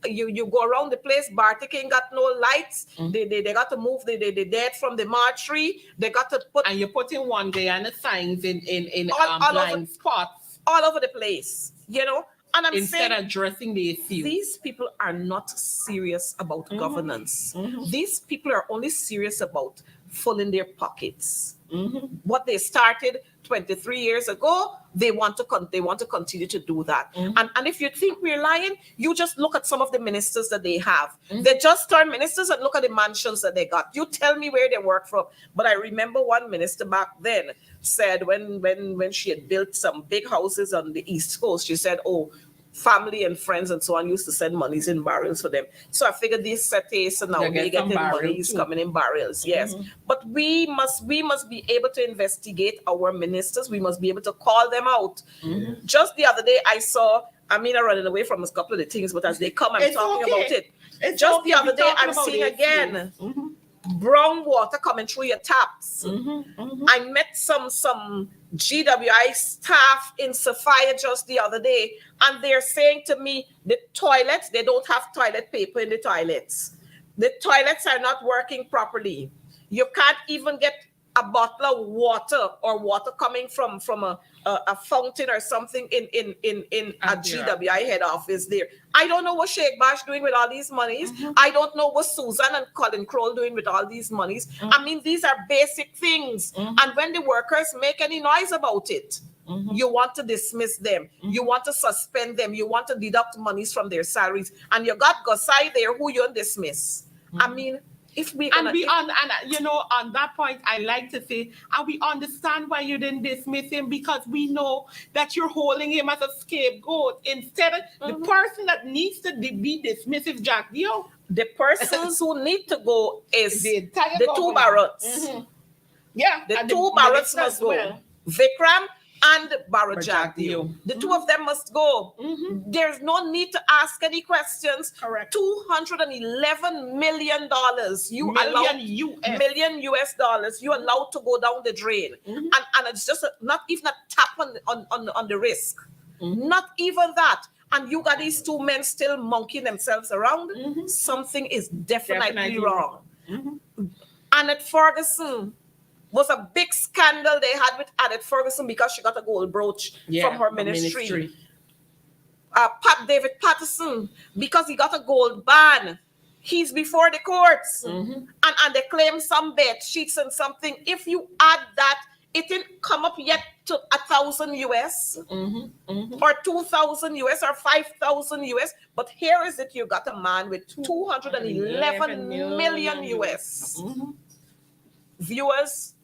you go around the place. Bartik ain't got no lights. They got to move the dead from the mortuary. They got to put, and you're putting one Guyana signs in all blind spots all over the place, you know. And I'm instead saying, of addressing the issue, these people are not serious about governance. These people are only serious about filling their pockets. What they started 23 years ago, they want to continue to do that. And if you think we're lying, you just look at some of the ministers that they have. They just turned ministers and look at the mansions that they got. You tell me where they work from. But I remember one minister back then said when she had built some big houses on the East Coast, she said, oh, family and friends and so on used to send monies in barrels for them. So I figured these settings, so now they're getting monies coming in barrels. Yes. But we must be able to investigate our ministers. We must be able to call them out. Just the other day, I saw Amina running away from a couple of the things, but as they come, I'm talking about it. Just the other day, I'm seeing again brown water coming through your taps. I met some GWI staff in Sophia just the other day, and they're saying to me, the toilets, they don't have toilet paper in the toilets. The toilets are not working properly. You can't even get a bottle of water or water coming from a a fountain or something in a Adira. GWI head office there. I don't know what Sheikh Bash doing with all these monies. I don't know what Susan and Colin Kroll doing with all these monies. I mean, these are basic things. And when the workers make any noise about it, you want to dismiss them. You want to suspend them. You want to deduct monies from their salaries. And you got Gosai there who you dismiss. I mean, if we on that point, I like to say, and we understand why you didn't dismiss him, because we know that you're holding him as a scapegoat. Instead, the person that needs to be dismissed is Jack Dio. The persons who need to go is The entire the two government. Barretts. Yeah, The and two the Barretts minister must as go. well. Vikram and Bharat Jack Jagdeo. Dio. The two of them must go. There's no need to ask any questions. Correct. $211 million Million US dollars you allowed to go down the drain. And it's just not even a tap on the risk. Not even that. And you got these two men still monkeying themselves around. Something is definitely wrong. Annette Ferguson was a big scandal they had with Annette Ferguson because she got a gold brooch from her ministry. David Patterson, because he got a gold ban. He's before the courts. And they claim some bed sheets and something. If you add that, it didn't come up yet to 1,000 US or 2,000 US or 5,000 US. But here is it, you got a man with 211 million US. Viewers,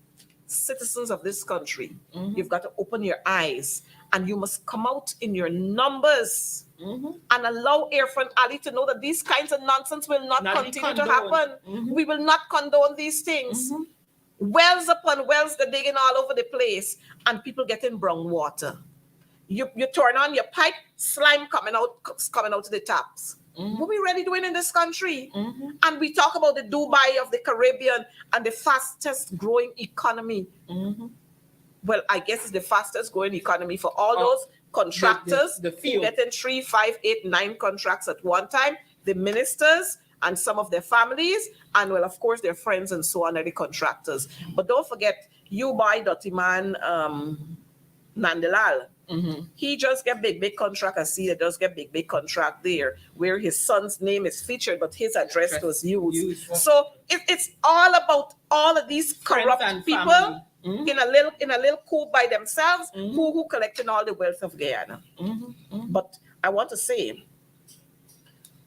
citizens of this country, you've got to open your eyes and you must come out in your numbers and allow Irfan Ali to know that these kinds of nonsense will not continue to happen. We will not condone these things. Wells upon wells, they're digging all over the place, and people getting brown water. You turn on your pipe, slime coming out to the taps. What are we really doing in this country? And we talk about the Dubai of the Caribbean and the fastest growing economy. Well, I guess it's the fastest growing economy for all those contractors the who getting 3, 5, 8, 9 contracts at one time, the ministers and some of their families, and well, of course, their friends and so on are the contractors. But don't forget, you buy Dottiman Nandalal. He just get big contract. I see that does get big contract there where his son's name is featured, but his address was used. So it's all about all of these corrupt people in a little coup by themselves who collecting all the wealth of Guyana. But I want to say,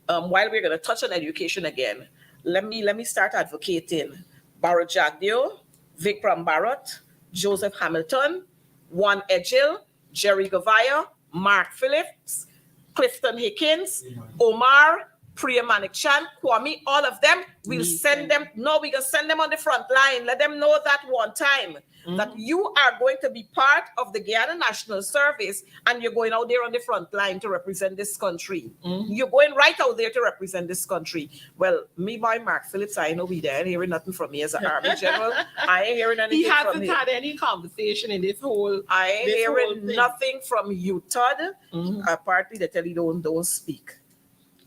while we're going to touch on education again, let me start advocating Bharat Jagdeo, Vikram Bharat, Joseph Hamilton, Juan Edgil, Jerry Gavaya, Mark Phillips, Clifton Hickins, Omar, Priya Manik-Chan, Kwame, all of them, we're going to send them on the front line. Let them know that one time that you are going to be part of the Guyana National Service and you're going out there on the front line to represent this country. You're going right out there to represent this country. Well, me by Mark Phillips, I know we there. I ain't hearing nothing from me as an Army General. I ain't hearing anything from him. He hasn't had any conversation in this whole I ain't hearing nothing from you, Todd. Partly they tell you don't speak.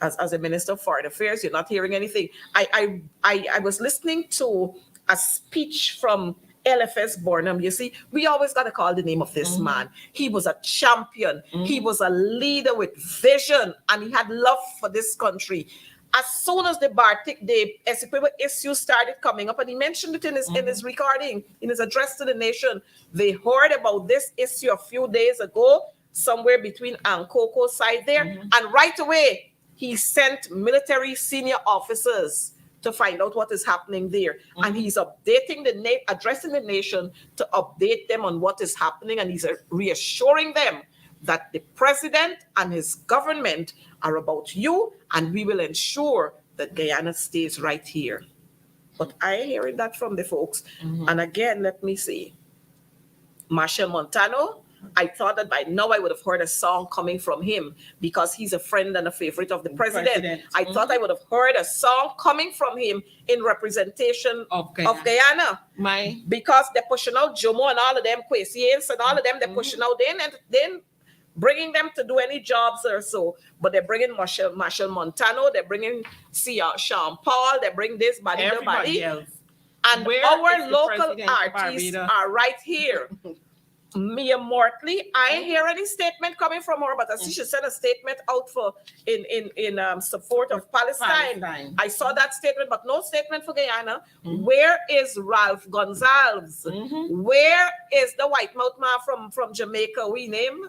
As a Minister of Foreign Affairs, you're not hearing anything. I was listening to a speech from LFS Burnham. You see, we always got to call the name of this man. He was a champion. He was a leader with vision, and he had love for this country. As soon as the Essequibo issue started coming up, and he mentioned it in his recording, in his address to the nation, they heard about this issue a few days ago, somewhere between Ankoko side there, and right away, he sent military senior officers to find out what is happening there. And he's updating addressing the nation to update them on what is happening. And he's reassuring them that the president and his government are about you, and we will ensure that Guyana stays right here. But I ain't hearing that from the folks. And again, let me see. Marshall Montano, I thought that by now I would have heard a song coming from him because he's a friend and a favorite of the president. I thought I would have heard a song coming from him in representation of Guyana. Because they're pushing out Jomo and all of them, Kwesians and all of them, they're pushing out, then bringing them to do any jobs or so. But they're bringing Marshall Montano, they're bringing Sean Paul, they bring this, body. Else. And our local artists are right here. Mia Mortley, I ain't hear any statement coming from her, but I see she sent a statement out for in support of Palestine. I saw that statement, but no statement for Guyana. Where is Ralph Gonzalez? Where is the white mouth man from Jamaica? We name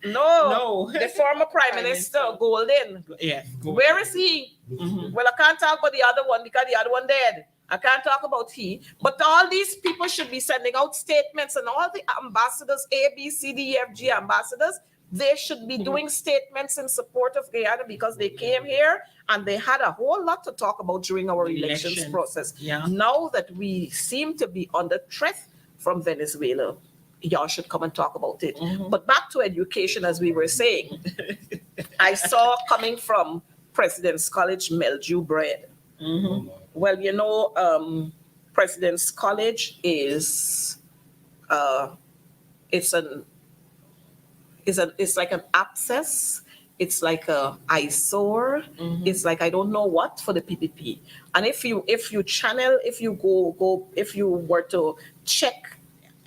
no, the former Prime Minister Golden. Yes. Where is he? Well, I can't talk about the other one because the other one dead. I can't talk about he, but all these people should be sending out statements, and all the ambassadors, A, B, C, D, E, F, G ambassadors, they should be doing statements in support of Guyana because they came here and they had a whole lot to talk about during our elections process. Yeah. Now that we seem to be under threat from Venezuela, y'all should come and talk about it. But back to education, as we were saying, I saw coming from President's College mildew bread. Well, you know, President's College is it's like an abscess. It's like a eyesore. It's like I don't know what for the PPP. And if you were to check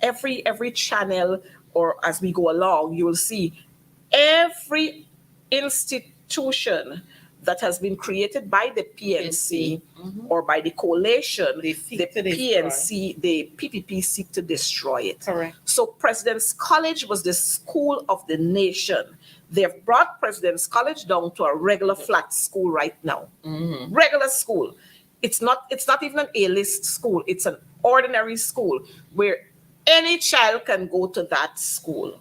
every channel, or as we go along, you will see every institution that has been created by the PNC or by the coalition, the PNC, the PPP seek to destroy it. Correct. So President's College was the school of the nation. They've brought President's College down to a regular flat school right now. Regular school. It's not even an A-list school. It's an ordinary school where any child can go to that school.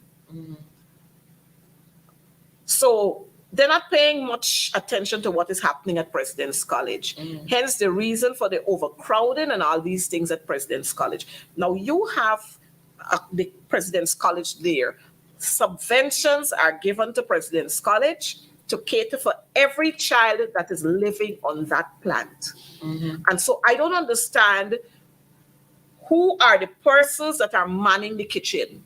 So they're not paying much attention to what is happening at President's College. Hence the reason for the overcrowding and all these things at President's College. Now you have the President's College there. Subventions are given to President's College to cater for every child that is living on that plant. And so I don't understand who are the persons that are manning the kitchen.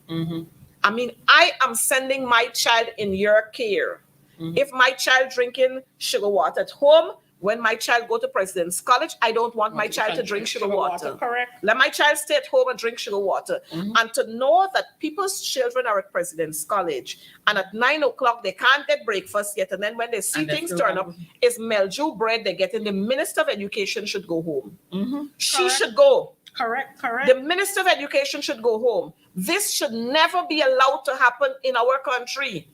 I mean, I am sending my child in your care. If my child drinking sugar water at home, when my child go to President's College, I don't want my child to drink sugar water. Correct. Let my child stay at home and drink sugar water. And to know that people's children are at President's College, and at 9 o'clock they can't get breakfast yet, and then when they see things turn up, it's mildew bread they're getting. The Minister of Education should go home. She should go. Correct. The Minister of Education should go home. This should never be allowed to happen in our country.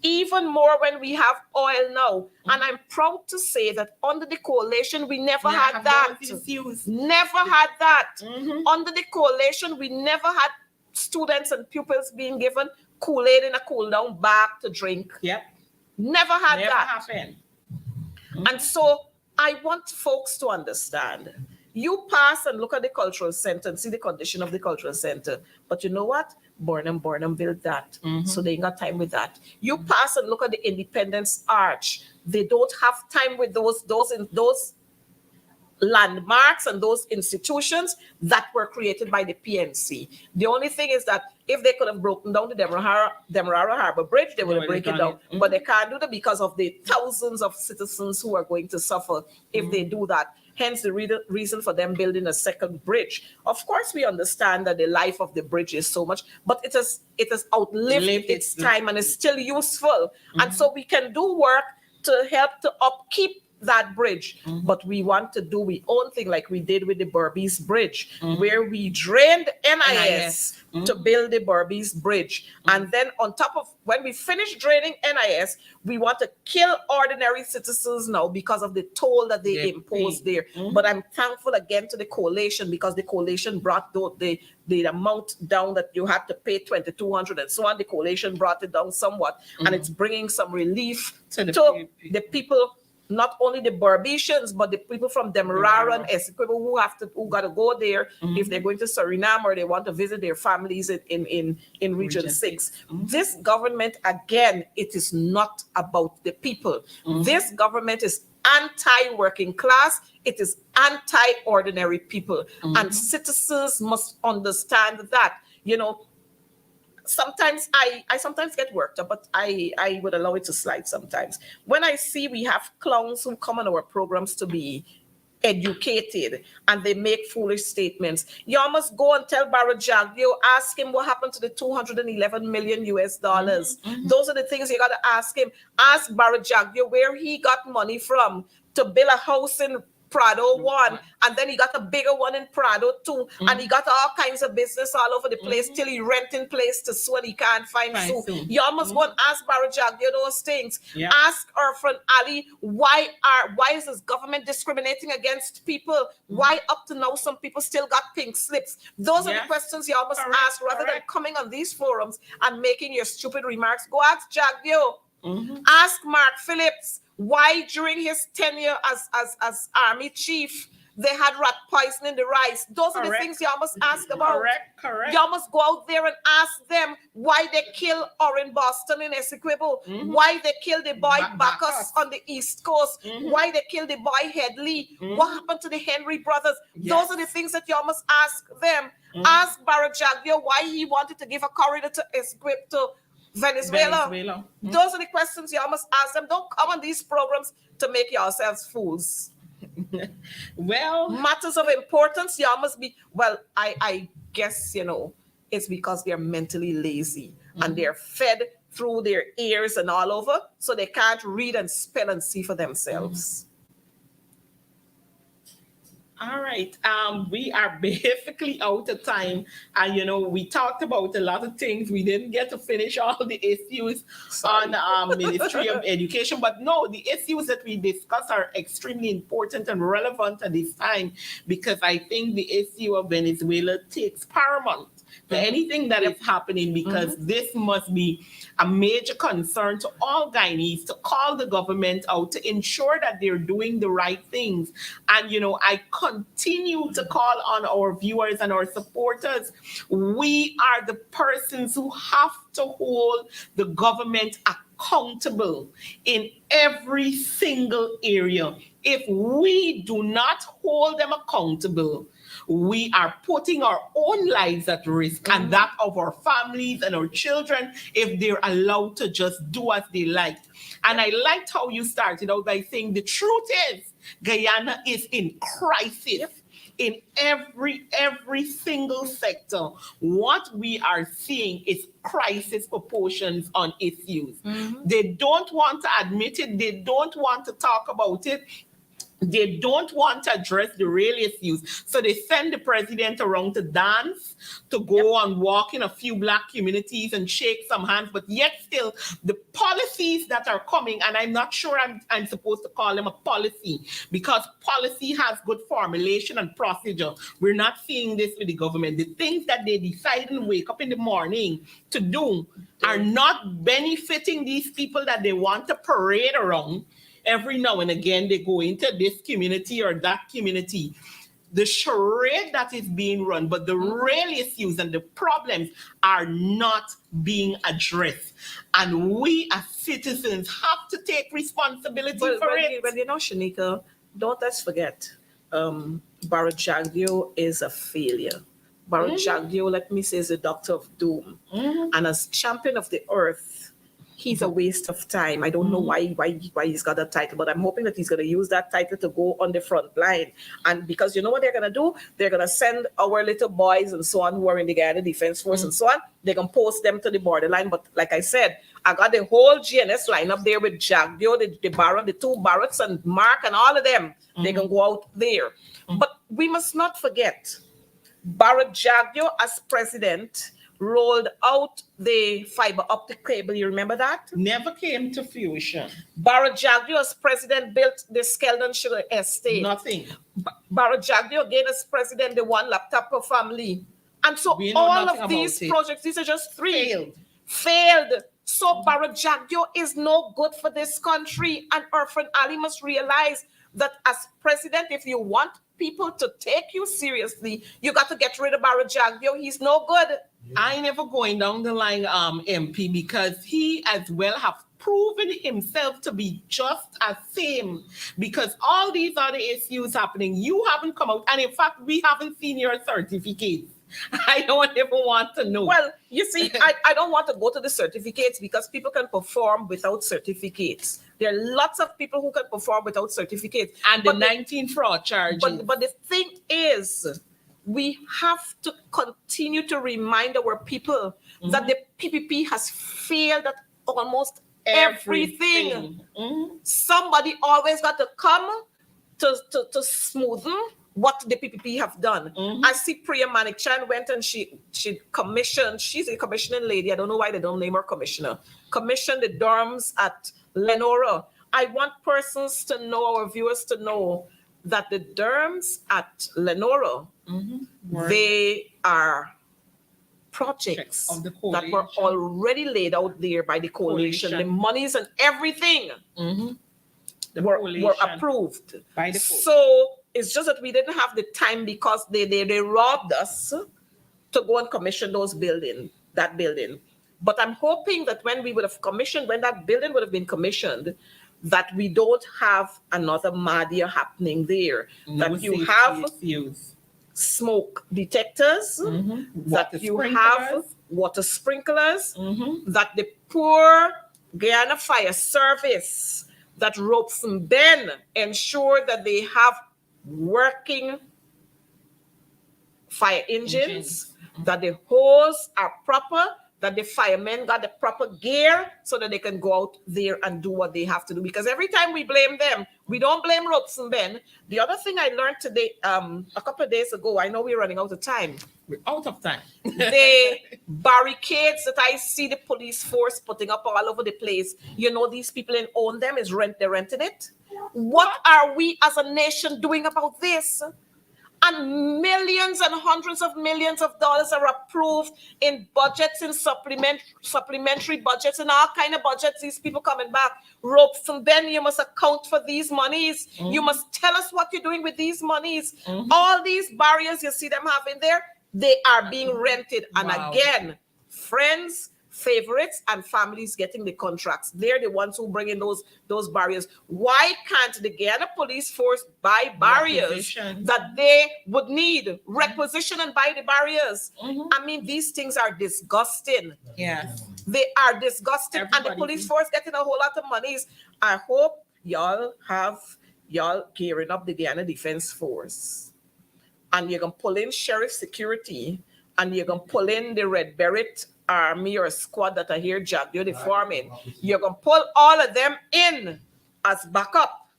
Even more when we have oil now. And I'm proud to say that under the coalition, we never had that. Never had that. Under the coalition, we never had students and pupils being given Kool-Aid in a cool-down bag to drink. Never had that. Happened. And so I want folks to understand. You pass and look at the cultural center and see the condition of the cultural center. But you know what? Burnham built that. So they ain't got time with that. You pass and look at the Independence Arch. They don't have time with those landmarks and those institutions that were created by the PNC. The only thing is that if they could have broken down the Demerara Harbor Bridge, they would have broken it down. But they can't do that because of the thousands of citizens who are going to suffer if they do that. Hence the reason for them building a second bridge. Of course, we understand that the life of the bridge is so much, but it has outlived its time and is still useful. And so we can do work to help to upkeep that bridge. But we want to do our own thing like we did with the Berbice Bridge, where we drained NIS to build the Berbice Bridge. And then on top of, when we finish draining NIS, we want to kill ordinary citizens now because of the toll that they imposed there. But I'm thankful again to the coalition because the coalition brought the amount down that you had to pay $2,200 and so on. The coalition brought it down somewhat, and it's bringing some relief to the people. Not only the Barbicians, but the people from Demerara and people who got to go there if they're going to Suriname or they want to visit their families in Region 6. This government, again, it is not about the people. This government is anti-working class. It is anti-ordinary people. And citizens must understand that. You know, sometimes I sometimes get worked up, but I would allow it to slide sometimes. When I see we have clowns who come on our programs to be educated and they make foolish statements. You must go and tell Barrett Jagdeo, ask him what happened to the 211 million US dollars. Those are the things you got to ask him. Ask Barrett Jagdeo where he got money from to build a house in Prado 1, and then he got a bigger one in Prado 2, and he got all kinds of business all over the place till he renting place to sue and he can't find sue. You almost go and ask Barrett Jagdeo those things. Ask Irfan Ali, why is this government discriminating against people? Why up to now some people still got pink slips? Those are the questions you almost ask rather than coming on these forums and making your stupid remarks. Go ask Jagdeo. Ask Mark Phillips why during his tenure as army chief they had rat poison in the rice. Those are the things you must ask about. Correct. You must go out there and ask them why they kill Orin Boston in Essequibo, why they killed the boy Bacchus on the East Coast, why they killed the boy Headley, what happened to the Henry brothers. Those are the things that you must ask them. Ask Barrett Jagdeo why he wanted to give a corridor to Essequibo to Venezuela. Those are the questions you must ask them. Don't come on these programs to make yourselves fools. Well, matters of importance, you must be. Well, I guess, it's because they're mentally lazy and they're fed through their ears and all over, so they can't read and spell and see for themselves. All right. We are basically out of time. And, we talked about a lot of things. We didn't get to finish all the issues on Ministry of Education. But no, the issues that we discussed are extremely important and relevant at this time, because I think the issue of Venezuela takes paramount to anything that is happening, because this must be a major concern to all Guyanese, to call the government out, to ensure that they're doing the right things. And, I continue to call on our viewers and our supporters. We are the persons who have to hold the government accountable in every single area. If we do not hold them accountable, we are putting our own lives at risk and that of our families and our children if they're allowed to just do as they like. And I liked how you started out by saying the truth is Guyana is in crisis. In every single sector. What we are seeing is crisis proportions on issues. They don't want to admit it. They don't want to talk about it. They don't want to address the real issues. So they send the president around to dance, to go and walk in a few Black communities and shake some hands. But yet still, the policies that are coming, and I'm not sure I'm supposed to call them a policy, because policy has good formulation and procedure. We're not seeing this with the government. The things that they decide and wake up in the morning to do are not benefiting these people that they want to parade around. Every now and again, they go into this community or that community. The charade that is being run, but the real issues and the problems are not being addressed. And we as citizens have to take responsibility for it. But Shanika, don't let's forget, Barrett Jagdeo is a failure. Barrett Jagdeo, let me say, is a doctor of doom. And as champion of the earth, he's a waste of time. I don't know why he's got that title, but I'm hoping that he's going to use that title to go on the front line. And because you know what they're going to do? They're going to send our little boys and so on who are in the Guyana Defense Force and so on. They're going to post them to the borderline. But like I said, I got the whole GNS line up there with Jagdeo, the two Barretts and Mark and all of them. They can go out there. But we must not forget, Barrett Jagdeo as president rolled out the fiber optic cable. You remember that? Never came to fruition. Barrett Jagdeo as president built the Skeldon Sugar Estate. Nothing. Barrett Jagdeo again as president, the one laptop per family. And so all of these projects, these are just three. Failed. So Barrett Jagdeo is no good for this country. And Irfan Ali must realize that as president, if you want people to take you seriously, you got to get rid of Barrett Jagdeo. He's no good. I never going down the line, MP, because he as well have proven himself to be just as same. Because all these other issues happening, you haven't come out, and in fact, we haven't seen your certificates. I don't even want to know. Well, you see, I don't want to go to the certificates because people can perform without certificates. There are lots of people who can perform without certificates. And the 19 fraud charges. But the thing is, we have to continue to remind our people that the PPP has failed at almost everything. Somebody always got to come to smoothen what the PPP have done. I see Priya Manikchan went and she commissioned, she's a commissioning lady. I don't know why they don't name her commissioner. Commissioned the dorms at Lenora. I want persons to know, our viewers to know, that the dorms at Lenora, they are projects of the that were already laid out there by the coalition. The monies and everything were approved. By the so it's just that we didn't have the time because they robbed us to go and commission that building. But I'm hoping that when that building would have been commissioned, that we don't have another Madia happening there. That you have smoke detectors, that you have water sprinklers, that the poor Guyana Fire Service, that Ropes and Ben ensure that they have working fire engines, that the hose are proper, that the firemen got the proper gear so that they can go out there and do what they have to do. Because every time we blame them, we don't blame Ropes and Ben. The other thing I learned today, a couple of days ago, I know we're running out of time. We're out of time. The barricades that I see the police force putting up all over the place, you know, these people own them, they're renting it. What are we as a nation doing about this? And millions and hundreds of millions of dollars are approved in budgets, in supplementary budgets, and all kind of budgets. These people coming back. Ropes and Ben, you must account for these monies. You must tell us what you're doing with these monies. All these barriers you see them having there, they are being rented. And again, friends, favorites, and families getting the contracts. They're the ones who bring in those barriers. Why can't the Guyana Police Force buy barriers that they would need? Requisition and buy the barriers. I mean, these things are disgusting. Yes. They are disgusting. And the police force getting a whole lot of monies. I hope y'all gearing up the Guyana Defense Force. And you're going to pull in sheriff security, and you're going to pull in the Red Beret army or squad that are here, Jagdio, the foreman. You're going to pull all of them in as backup.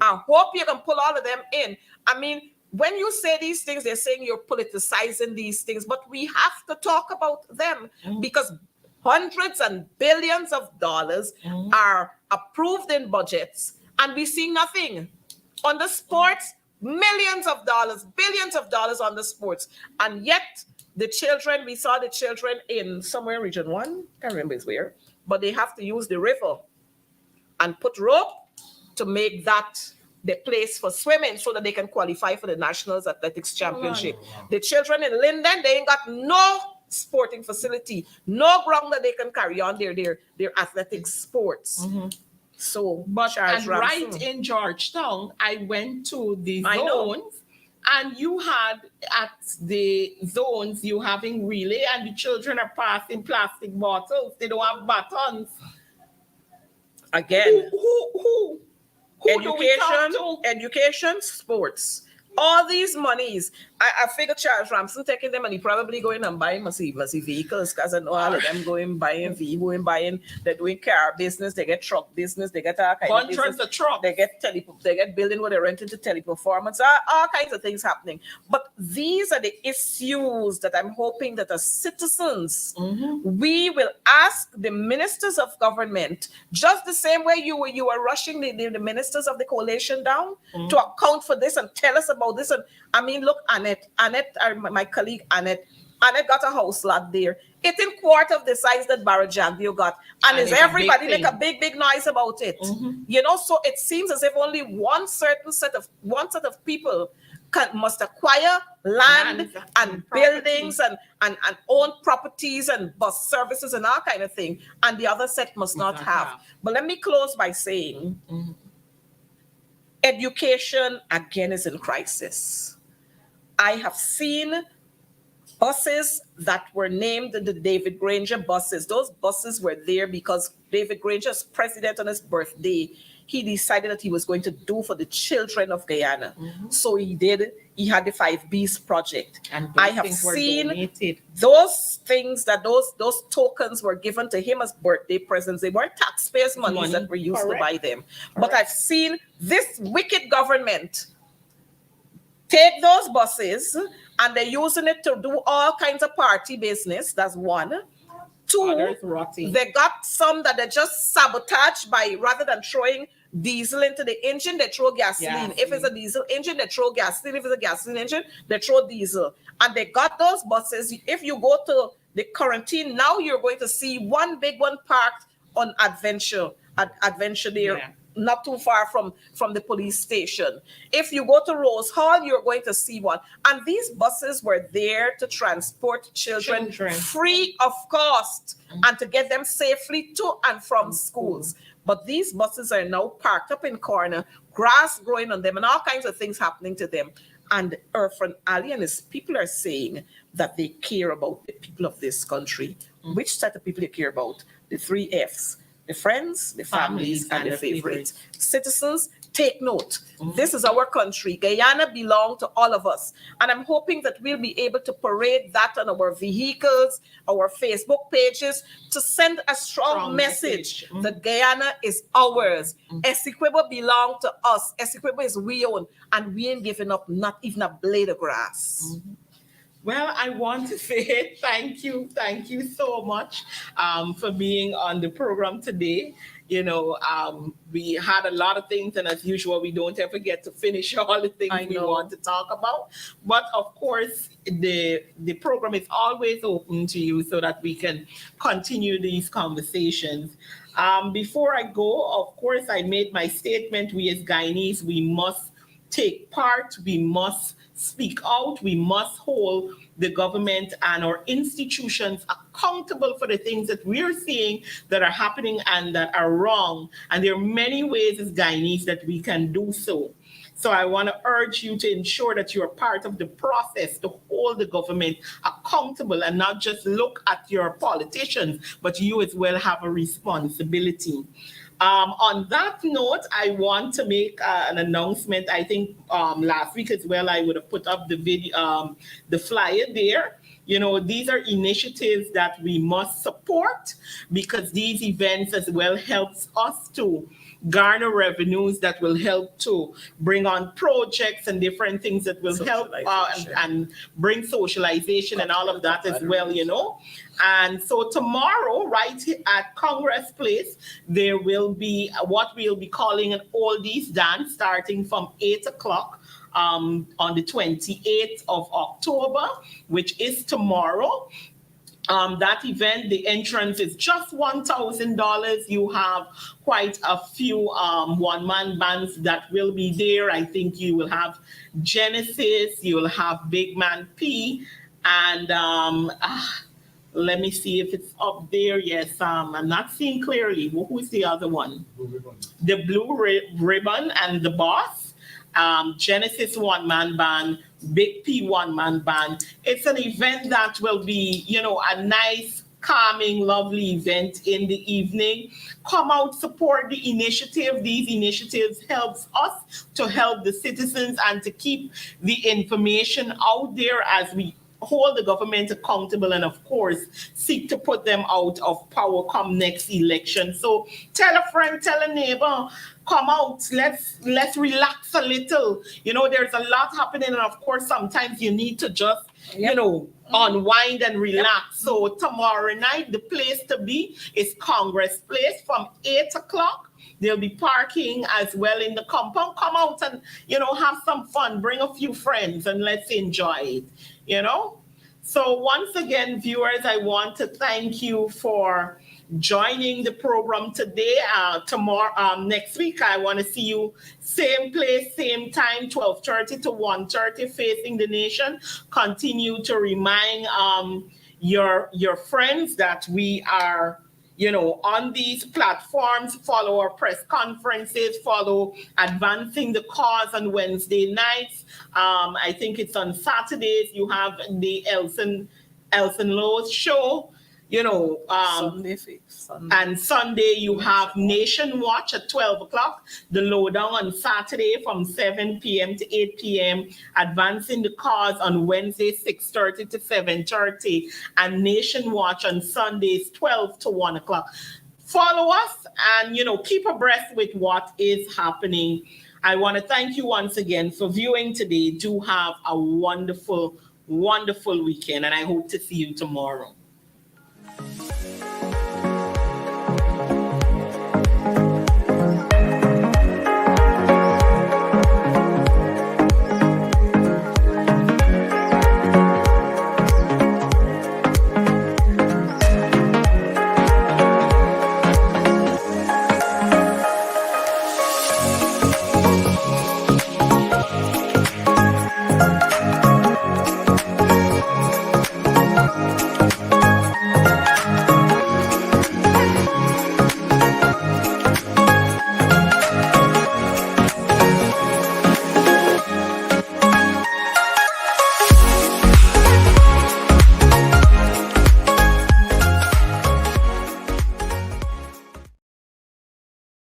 I hope you can pull all of them in. I mean, when you say these things, they're saying you're politicizing these things, but we have to talk about them because hundreds and billions of dollars are approved in budgets, and we see nothing. On the sports, millions of dollars, billions of dollars on the sports, and yet the children, we saw the children in somewhere in Region 1, can't remember it's where, but they have to use the river and put rope to make that the place for swimming so that they can qualify for the Nationals Athletics Championship. The children in Linden, they ain't got no sporting facility, no ground that they can carry on their athletic sports. So, but and right in Georgetown, I went to the zones. And you had at the zones, you having relay, and the children are passing plastic bottles. They don't have batons. Again, who education, sports. All these monies, I figure Charles Ramson taking them and he probably going and buying massive vehicles because I know all of them they're doing car business, they get truck business, they get all kinds of business. Of trucks. They get building where they're renting to Teleperformance, all kinds of things happening. But these are the issues that I'm hoping that as citizens, we will ask the ministers of government, just the same way you were rushing the ministers of the coalition down to account for this and tell us about this. And I mean, look, Annette, my colleague Annette got a house lot there. It's in quarter of the size that Barra Jagdio got. And is everybody make a big noise about it? You know, so it seems as if only one set of people must acquire land and buildings and own properties and bus services and all kind of thing. And the other set must not have. But let me close by saying, education again is in crisis. I have seen buses that were named the David Granger buses. Those buses were there because David Granger's president on his birthday, he decided that he was going to do for the children of Guyana. So he did. He had the 5Bs project. And I have seen donated. those things that those tokens were given to him as birthday presents. They weren't taxpayers' money that were used to buy them. But I've seen this wicked government take those buses and they're using it to do all kinds of party business. That's one. Two, they got some that they just sabotage by, rather than throwing diesel into the engine, they throw gasoline. If it's a diesel engine, they throw gasoline. If it's a gasoline engine, they throw diesel. And they got those buses. If you go to the quarantine, now you're going to see one big one parked on Adventure there. Not too far from the police station. If you go to Rose Hall, you're going to see one. And these buses were there to transport children. Free of cost and to get them safely to and from schools. But these buses are now parked up in corner, grass growing on them, and all kinds of things happening to them. And Irfan Ali and his people are saying that they care about the people of this country. Which set of people they care about? The 3 Fs. The friends, the families, and the favorites. Citizens, take note. This is our country. Guyana belongs to all of us. And I'm hoping that we'll be able to parade that on our vehicles, our Facebook pages, to send a strong message that Guyana is ours. Essequibo belongs to us. Essequibo is we own. And we ain't giving up not even a blade of grass. Well, I want to say thank you so much for being on the program today. You know, we had a lot of things, and as usual, we don't ever get to finish all the things we want to talk about. But of course, the program is always open to you so that we can continue these conversations. Before I go, of course, I made my statement. We as Guyanese, we must take part. We must speak out. We must hold the government and our institutions accountable for the things that we're seeing that are happening and that are wrong. And there are many ways as Guyanese that we can do so. So I want to urge you to ensure that you're part of the process to hold the government accountable and not just look at your politicians, but you as well have a responsibility. On that note, I want to make an announcement. I think last week as well, I would have put up the video, the flyer there. You know, these are initiatives that we must support because these events as well helps us to garner revenues that will help to bring on projects and different things that will help and bring socialization and all of that as well, you know. And so tomorrow, right at Congress Place, there will be what we'll be calling an oldies dance starting from 8 o'clock on the 28th of October, which is tomorrow. That event, the entrance is just $1,000. You have quite a few one-man bands that will be there. I think you will have Genesis, you will have Big Man P, and let me see if it's up there. Yes, I'm not seeing clearly. Who's the other one? The Blue Ribbon and the Boss. Genesis one-man band, Big P one-man band. It's an event that will be, you know, a nice, calming, lovely event in the evening. Come out, support the initiative. These initiatives helps us to help the citizens and to keep the information out there as we hold the government accountable and, of course, seek to put them out of power come next election. So tell a friend, tell a neighbor, come out, let's relax a little. You know, there's a lot happening, and of course, sometimes you need to just, you know, unwind and relax. So tomorrow night, the place to be is Congress Place from 8 o'clock. There'll be parking as well in the compound. Come out and, you know, have some fun. Bring a few friends and let's enjoy it, you know. So once again, viewers, I want to thank you for joining the program today. Tomorrow, next week, I want to see you same place, same time, 12:30 to 1:30, Facing the Nation. Continue to remind your friends that we are, on these platforms, follow our press conferences, follow Advancing the Cause on Wednesday nights. I think it's on Saturdays. You have the Elson Lowe's show, Sunday. and Sunday you have Nation Watch at 12 o'clock, the lowdown on Saturday from 7 p.m. to 8 p.m., Advancing the Cause on Wednesday 6:30 to 7:30, and Nation Watch on Sundays 12 to 1 o'clock. Follow us and, keep abreast with what is happening. I want to thank you once again for viewing today. Do have a wonderful, wonderful weekend, and I hope to see you tomorrow.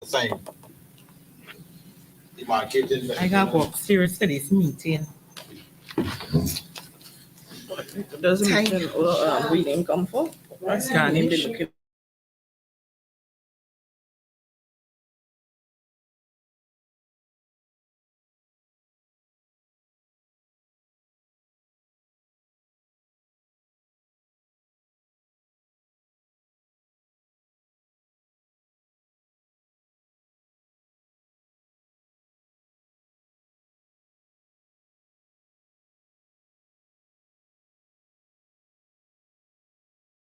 Same. Demarcated. I got to go upstairs to this meeting. Doesn't mean reading come for. I can't even look